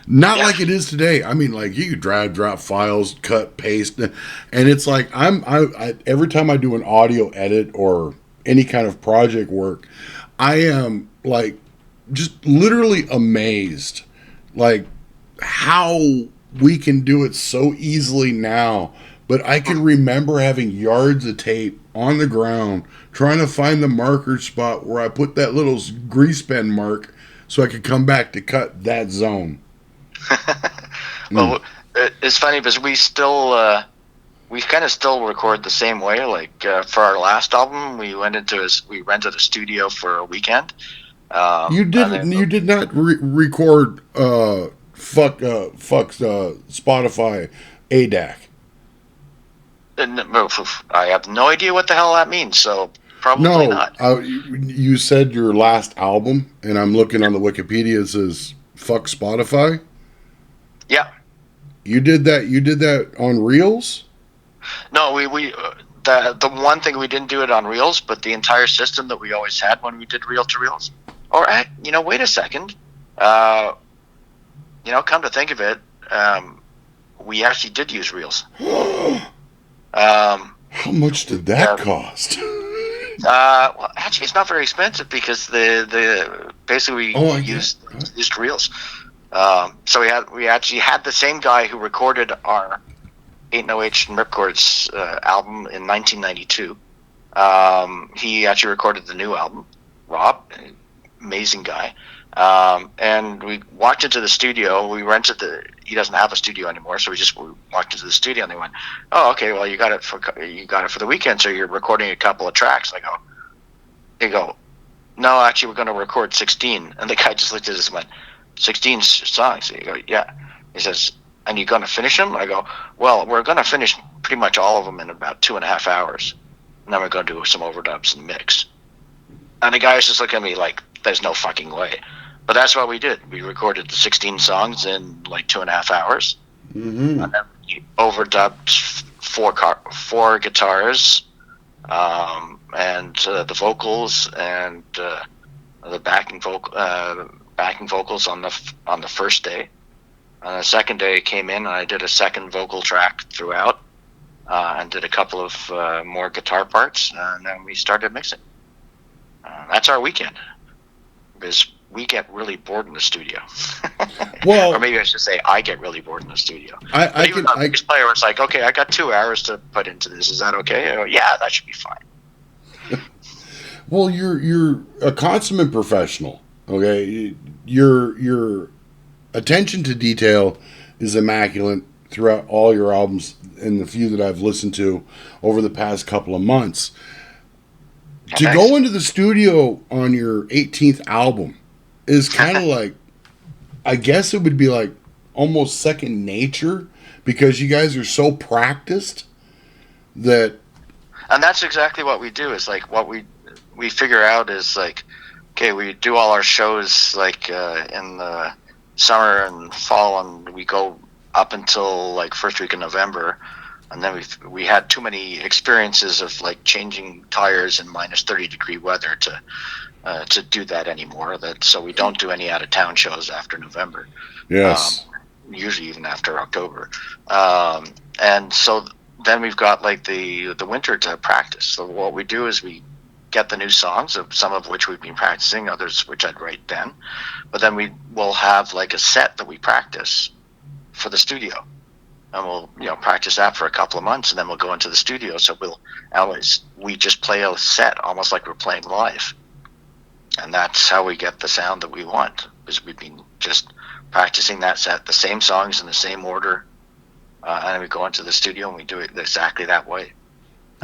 Not like it is today. I mean, like, you could drag, drop files, cut, paste, and it's like I every time I do an audio edit or any kind of project work, I am like just literally amazed, like how we can do it so easily now. But I can remember having yards of tape on the ground trying to find the marker spot where I put that little grease pen mark so I could come back to cut that zone. Well, it's funny because we kind of still record the same way. Like for our last album, we rented a studio for a weekend. And then You did not record Spotify ADAC. I have no idea what the hell that means. So probably No, not. you said your last album, and I'm looking on the Wikipedia. It says "fuck Spotify." Yeah. You did that. You did that on Reels. No, we the one thing we didn't do it on Reels, but the entire system that we always had when we did reel to reels. Or wait a second. Come to think of it, we actually did use Reels. How much did that cost? Well, actually, it's not very expensive because the basically we used Reels. So we actually had the same guy who recorded our 808 and Ripcordz album in 1992. He actually recorded the new album. Rob, amazing guy. And we walked into the studio. We rented he doesn't have a studio anymore, so we walked into the studio and they went, "Oh, okay. Well, you got it for the weekend, so you're recording a couple of tracks." They go, "No, actually, we're going to record 16." And the guy just looked at us and went, 16 songs. You go, "Yeah." He says, "And you're going to finish them?" I go, "Well, we're going to finish pretty much all of them in about 2.5 hours, and then we're going to do some overdubs and mix." And the guy was just looking at me like, "There's no fucking way." But that's what we did. We recorded the 16 songs in like 2.5 hours. Mm-hmm. And then we overdubbed four guitars, and the vocals and the backing vocals on the first day. On the second day, I came in and I did a second vocal track throughout, and did a couple of more guitar parts, and then we started mixing. That's our weekend, because we get really bored in the studio. Well, or maybe I should say I get really bored in the studio. Even the bass player was like, "Okay, I got 2 hours to put into this. Is that okay?" I go, "Yeah, that should be fine." Well, you're a consummate professional. Okay, your attention to detail is immaculate throughout all your albums and the few that I've listened to over the past couple of months. To go into the studio on your 18th album is kind of like, I guess it would be like almost second nature, because you guys are so practiced that. And that's exactly what we do. Is like what we figure out is like, okay, we do all our shows like in the summer and fall, and we go up until like first week in November. And then we had too many experiences of like changing tires in minus 30-degree weather to do that anymore. So we don't do any out of town shows after November. Yes. Usually even after October. And so then we've got like the winter to practice. So what we do is we get the new songs, some of which we've been practicing, others which I'd write then. But then we will have like a set that we practice for the studio. And we'll practice that for a couple of months, and then we'll go into the studio. So we just play a set almost like we're playing live, and that's how we get the sound that we want, because we've been just practicing that set, the same songs in the same order, and then we go into the studio and we do it exactly that way.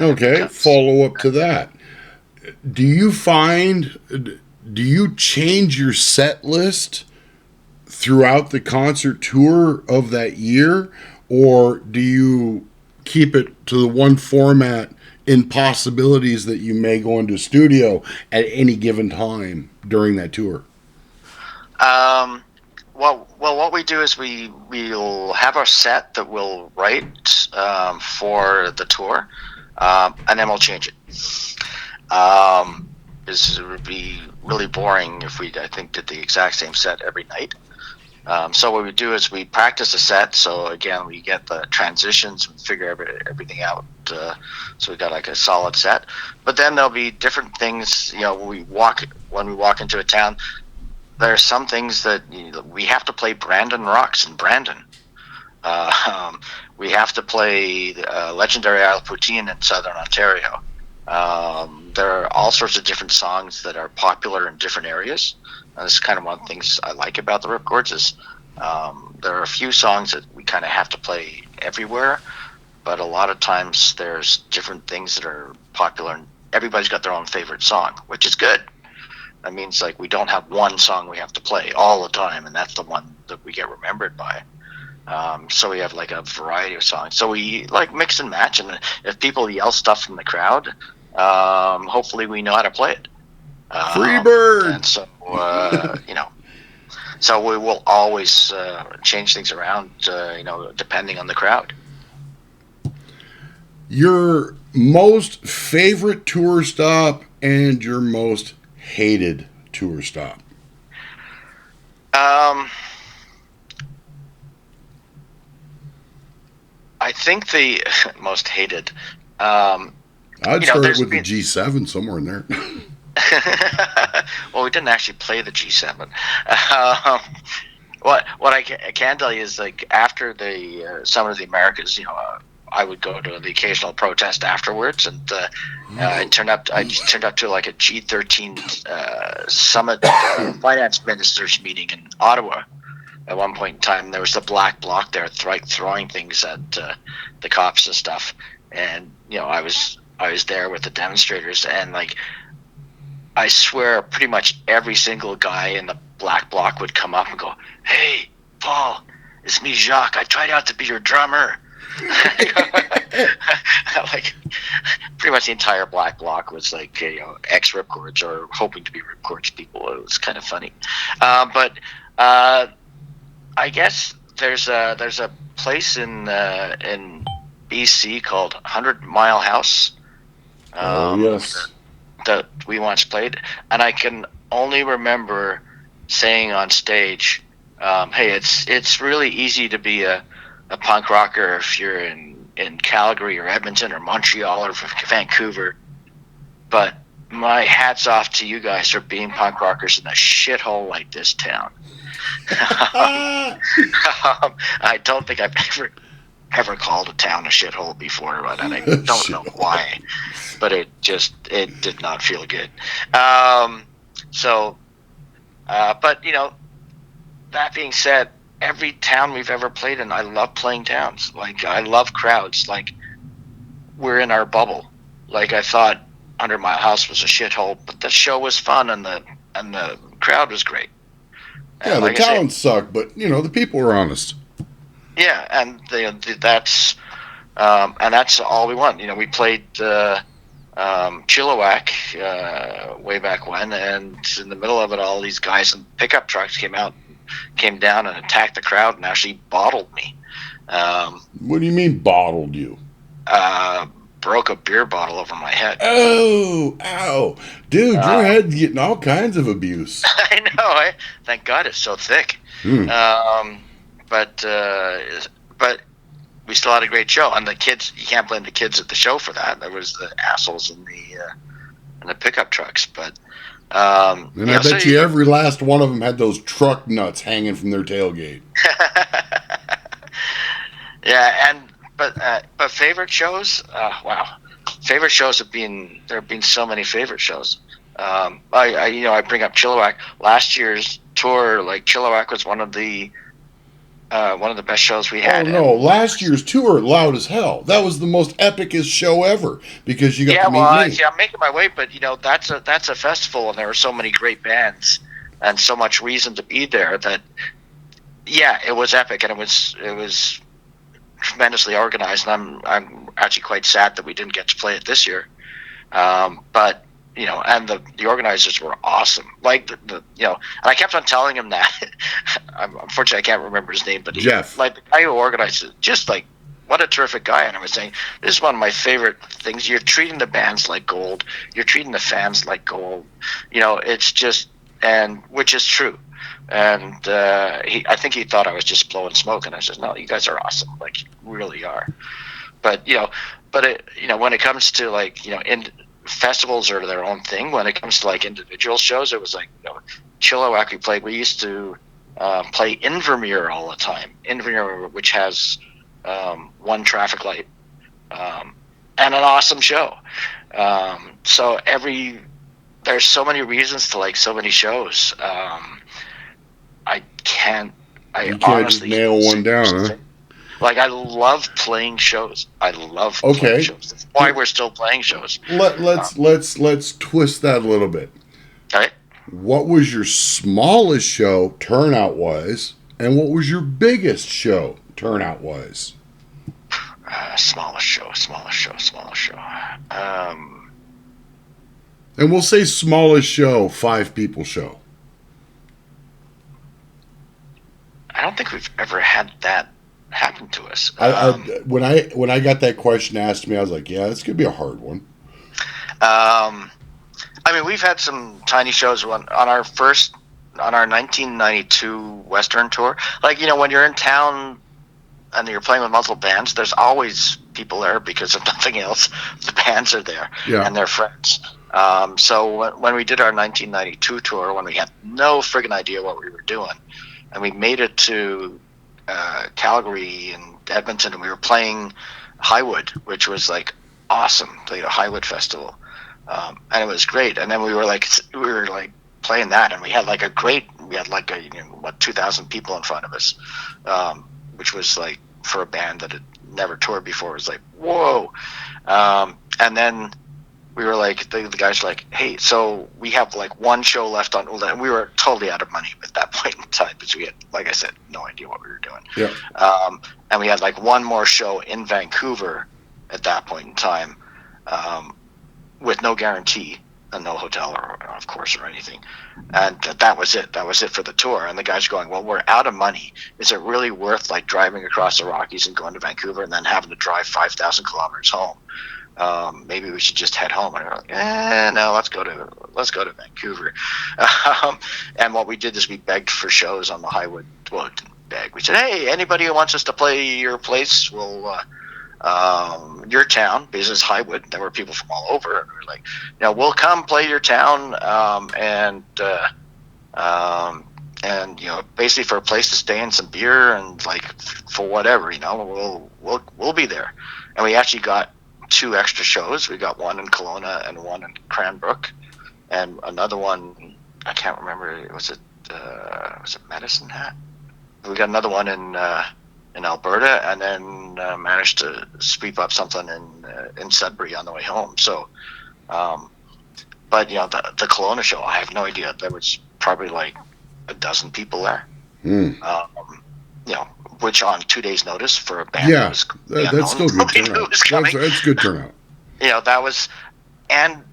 Okay, follow up to that. Do you change your set list throughout the concert tour of that year? Or do you keep it to the one format in possibilities that you may go into a studio at any given time during that tour? Well, what we do is we'll have our set that we'll write for the tour, and then we'll change it. Because it would be really boring if we, I think, did the exact same set every night. So what we do is we practice a set. So again, we get the transitions and figure everything out. So we got like a solid set. But then there'll be different things. When we walk into a town, there are some things that we have to play. Brandon Rocks in Brandon. We have to play Legendary Isle Poutine in Southern Ontario. There are all sorts of different songs that are popular in different areas. This is kind of one of the things I like about the Ripcordz is There are a few songs that we kind of have to play everywhere, but a lot of times there's different things that are popular, and everybody's got their own favorite song, which is good. That means like we don't have one song we have to play all the time, and that's the one that we get remembered by. So we have like a variety of songs. So we like mix and match, and if people yell stuff from the crowd, hopefully we know how to play it. Freebird! And so so we will always change things around, depending on the crowd. Your most favorite tour stop and your most hated tour stop? Um, I think the most hated. I'd start with the G7 somewhere in there. Well, we didn't actually play the G7. Um, what I can tell you is like after the Summit of the Americas, I would go to the occasional protest afterwards, and I turned up to like a G13 summit finance ministers meeting in Ottawa. At one point in time, there was the black bloc there throwing things at the cops and stuff, and I was there with the demonstrators, and like I swear, pretty much every single guy in the black bloc would come up and go, "Hey, Paul, it's me, Jacques. I tried out to be your drummer." Like, pretty much the entire black bloc was like, ex Ripcordz or hoping to be Ripcordz people. It was kind of funny, but I guess there's a place in BC called 100 Mile House. Yes. That we once played, and I can only remember saying on stage, "Hey, it's really easy to be a punk rocker if you're in Calgary or Edmonton or Montreal or Vancouver, but my hat's off to you guys for being punk rockers in a shithole like this town." I don't think I've ever called a town a shithole before, and I don't know why, but it did not feel good. But that being said, every town we've ever played in, I love playing towns. Like, I love crowds. Like, we're in our bubble. Like, I thought Under My House was a shithole, but the show was fun, and the crowd was great. Yeah, the talent sucked, but the people were honest. Yeah, and that's all we want. We played Chilliwack way back when, and in the middle of it all, these guys in pickup trucks came down and attacked the crowd and actually bottled me. What do you mean bottled you? Broke a beer bottle over my head. Oh, ow. Dude, your head's getting all kinds of abuse. I know. Thank God it's so thick. But we still had a great show. And the kids, you can't blame the kids at the show for that. There was the assholes in the pickup trucks. But and I bet you every last one of them had those truck nuts hanging from their tailgate. Yeah, but favorite shows? Wow, favorite shows there have been so many favorite shows. I bring up Chilliwack. Last year's tour, like Chilliwack was one of the best shows we had. Oh no, last year's tour loud as hell. That was the most epicest show ever because you got to meet me. I'm making my way, but that's a festival, and there are so many great bands and so much reason to be there that it was epic, and it was tremendously organized, and I'm actually quite sad that we didn't get to play it this year. But and the organizers were awesome. Like and I kept on telling him that. Unfortunately, I can't remember his name, but Jeff, like the guy who organized it, just like what a terrific guy. And I was saying, this is one of my favorite things. You're treating the bands like gold. You're treating the fans like gold. It's just, and which is true. And I think he thought I was just blowing smoke, and I said, no, you guys are awesome. Like, you really are. But when it comes to like festivals are their own thing. When it comes to like individual shows, it was like Chilliwack we played. We used to play Invermere all the time. Invermere, which has one traffic light and an awesome show. So there's so many reasons to like so many shows. I You can't just honestly nail one down, huh? like. I love playing shows. I love playing Okay. shows. That's why we're still playing shows. Let's twist that a little bit. Okay. What was your smallest show turnout wise, and what was your biggest show turnout wise? Smallest show. And we'll say smallest show, 5 people show. I don't think we've ever had that happen to us. When I got that question asked to me, I was like, yeah, this could be a hard one. I mean, we've had some tiny shows on our 1992 Western tour. Like, when you're in town and you're playing with multiple bands, there's always people there because if nothing else, the bands are there and they're friends. So when we did our 1992 tour, when we had no friggin' idea what we were doing, and we made it to Calgary and Edmonton, and we were playing Highwood, which was like awesome. Played a Highwood festival, and it was great. And then we were like playing that, and we had like 2,000 people in front of us, which was like for a band that had never toured before. It was like whoa, and then. We were like, the guys were like, hey, so we have like one show left on, and we were totally out of money at that point in time because we had, like I said, no idea what we were doing. Yeah. And we had like one more show in Vancouver at that point in time, with no guarantee and no hotel of course, or anything. And that was it. That was it for the tour. And the guys are going, well, we're out of money. Is it really worth like driving across the Rockies and going to Vancouver and then having to drive 5,000 kilometers home? Maybe we should just head home. And we're like, no, let's go to Vancouver. And what we did is we begged for shows on the Highwood. Well, didn't beg. We said, hey, anybody who wants us to play your place, will your town, because it's Highwood. There were people from all over. And we were like, we'll come play your town, and basically for a place to stay and some beer and like for whatever, we'll be there. And we actually got 2 extra shows. We got one in Kelowna and one in Cranbrook, and another one I can't remember. Was it Medicine Hat? We got another one in Alberta, and then managed to sweep up something in Sudbury on the way home. So, but the Kelowna show, I have no idea. There was probably like a dozen people there. Which on 2 days' notice for a band. Yeah, that's still good turnout. That's good turnout. That was, and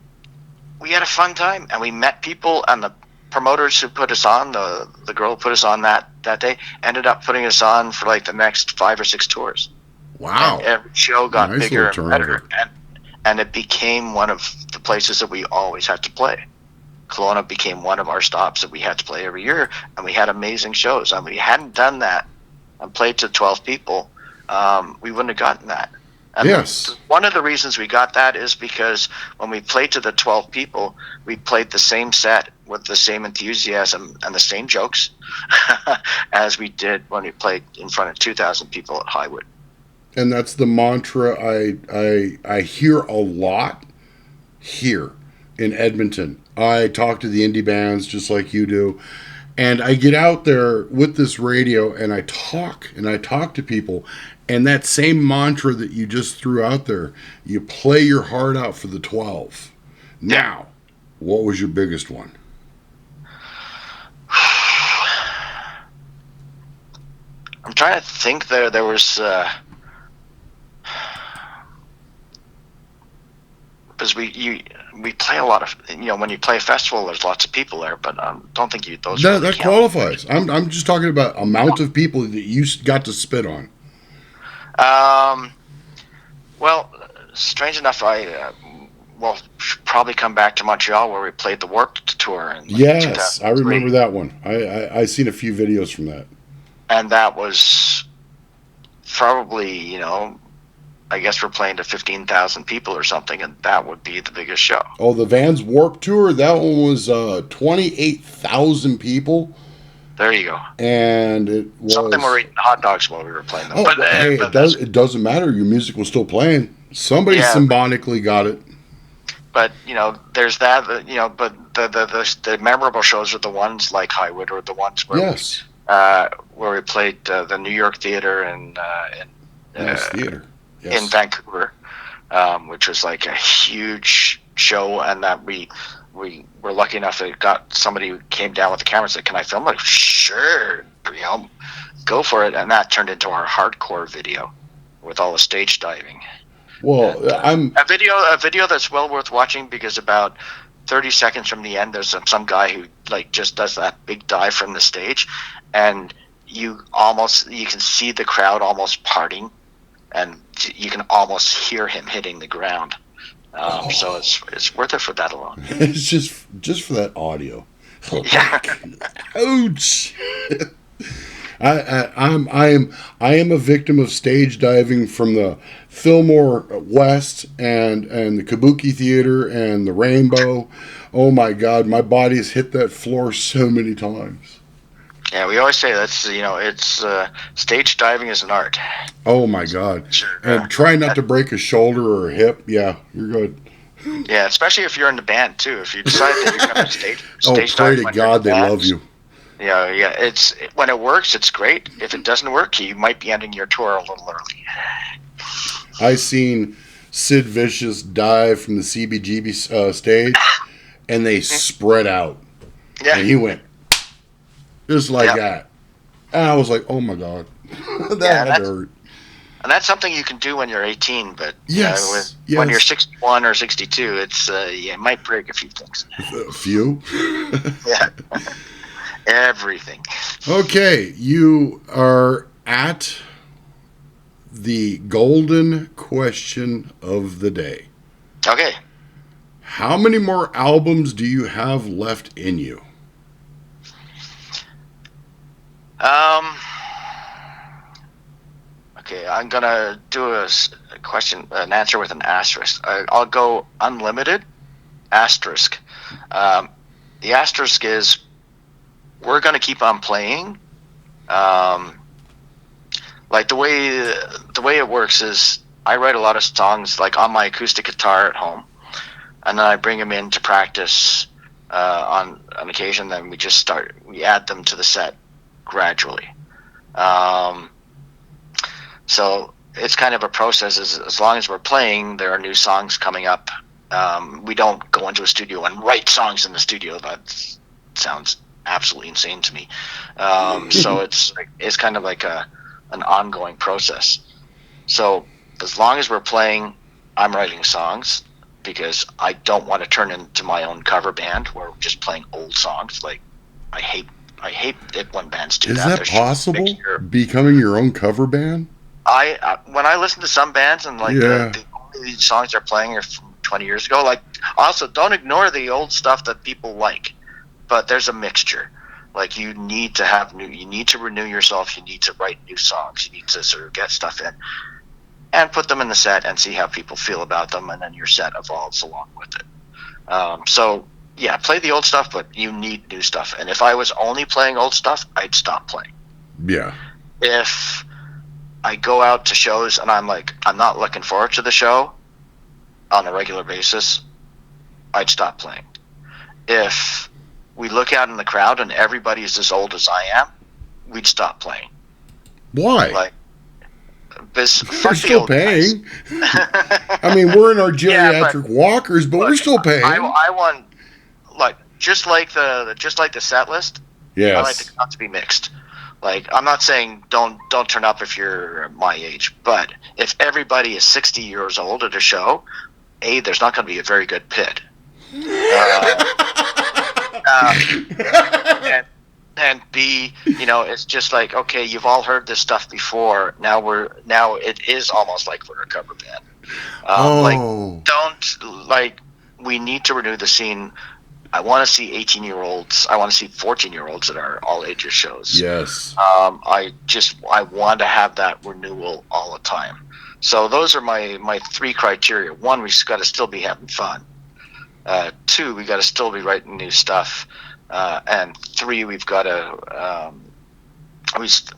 we had a fun time, and we met people, and the promoters who put us on, the girl who put us on that day, ended up putting us on for like the next 5 or 6 tours. Wow. And every show got nice bigger and turnover. better, and it became one of the places that we always had to play. Kelowna became one of our stops that we had to play every year, and we had amazing shows. And we hadn't done that and played to 12 people, we wouldn't have gotten that. And yes. One of the reasons we got that is because when we played to the 12 people, we played the same set with the same enthusiasm and the same jokes as we did when we played in front of 2,000 people at Highwood. And that's the mantra I hear a lot here in Edmonton. I talk to the indie bands just like you do. And I get out there with this radio and I talk to people, and that same mantra that you just threw out there, you play your heart out for the 12. Now, what was your biggest one? I'm trying to think there was because we play a lot of, when you play a festival, there's lots of people there, but don't think those that qualifies. I'm just talking about amount of people that you got to spit on. Well, strange enough, I should probably come back to Montreal where we played the Warped tour. Yes, I remember that one. I seen a few videos from that, and that was probably I guess we're playing to 15,000 people or something, and that would be the biggest show. Oh, the Vans Warped Tour, that one was 28,000 people. There you go. And it was... Some of them were eating hot dogs while we were playing them. Oh, but hey, it doesn't matter. Your music was still playing. Somebody symbolically got it. But, there's that, but the memorable shows are the ones like Highwood, or the ones where where we played the New York Theater Nice uh, theater. in Yes. Vancouver, which was like a huge show, and that we were lucky enough that got somebody who came down with the camera and said, "Can I film?" Like, sure, go for it, and that turned into our hardcore video with all the stage diving. And Well, I'm. a video that's well worth watching because about 30 seconds from the end, there's some guy who like just does that big dive from the stage, and you can see the crowd almost parting, and you can almost hear him hitting the ground. So Oh, it's worth it for that alone. it's just for that audio. Yeah, Ouch. I am a victim of stage diving from the Fillmore West and the Kabuki Theater and the Rainbow. Oh my God, my body's hit that floor so many times. yeah. We always say that's it's stage diving is an art. Oh my God, Sure. and try not to break a shoulder or a hip. Yeah, you're good. Yeah, especially if you're in the band too. If you decide that you're going to Oh, stage pray dive to when you're in the God they band, love you. yeah. It's when it works, it's great. If it doesn't work, you might be ending your tour a little early. I seen Sid Vicious dive from the CBGB stage, and they spread out, Yeah, and he went just like yeah, that. And I was like, oh my God, yeah. that had to hurt. And that's something you can do when you're 18. But Yes, when you're yes, 61 or 62, it's it might break a few things. a few. Yeah, everything. Okay, you are at the golden question of the day. Okay. How many more albums do you have left in you? Um. Okay, I'm gonna do a question, an answer with an asterisk. I'll go unlimited asterisk. Um, the asterisk is we're gonna keep on playing. Um, like the way it works is I write a lot of songs like on my acoustic guitar at home, and then I bring them in to practice on occasion. Then we add them to the set gradually. Um, So it's kind of a process. As long as we're playing, there are new songs coming up. We don't go into a studio and write songs in the studio. That sounds absolutely insane to me. So it's kind of like an ongoing process. So as long as we're playing, I'm writing songs because I don't want to turn into my own cover band where we're just playing old songs. Like I hate I hate it when bands do Is that. that There should be a possible? mixture. Becoming your own cover band? When I listen to some bands and like Yeah. the only songs they're playing are from 20 years ago. Like also don't ignore the old stuff that people like, but there's a mixture. Like you need to have you need to renew yourself. You need to write new songs. You need to sort of get stuff in and put them in the set and see how people feel about them, and then your set evolves along with it. So yeah, play the old stuff, but you need new stuff. And if I was only playing old stuff, I'd stop playing. Yeah. If I go out to shows and I'm not looking forward to the show on a regular basis, I'd stop playing. If we look out in the crowd and everybody's as old as I am, we'd stop playing. Why? Like, this We're fuck the still old guys. paying. I mean, we're in our Yeah, but geriatric walkers, but we're look, still paying. I want like just like the set list. I like the Yes. crowd to be mixed. Like I'm not saying don't turn up if you're my age, but if everybody is 60 years old at a show, A, there's not going to be a very good pit. Uh, uh, and and B, it's just like, okay, you've all heard this stuff before. Now it is almost like we're a cover band. Like Oh. don't like we need to renew the scene. I want to see 18-year-olds. I want to see 14-year-olds at our all ages shows. Yes. I want to have that renewal all the time. So those are my three criteria. One, we just got to still be having fun. Two, we got to still be writing new stuff. And three, we've got to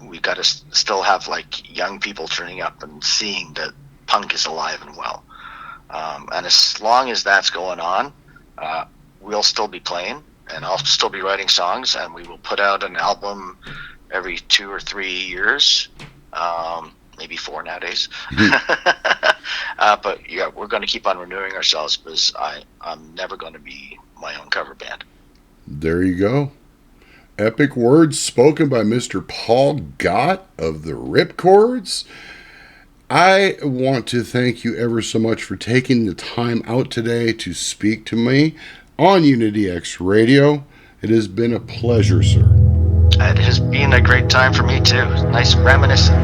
we got to still have like young people turning up and seeing that punk is alive and well. And as long as that's going on, we'll still be playing, and I'll still be writing songs, and we will put out an album every 2 or 3 years, maybe 4 nowadays. But yeah, we're going to keep on renewing ourselves because I'm never going to be my own cover band. There you go. Epic words spoken by Mr. Paul Gott of the Ripcordz. I want to thank you ever so much for taking the time out today to speak to me on Unity X Radio. It has been a pleasure, sir. It has been a great time for me too. Nice reminiscing.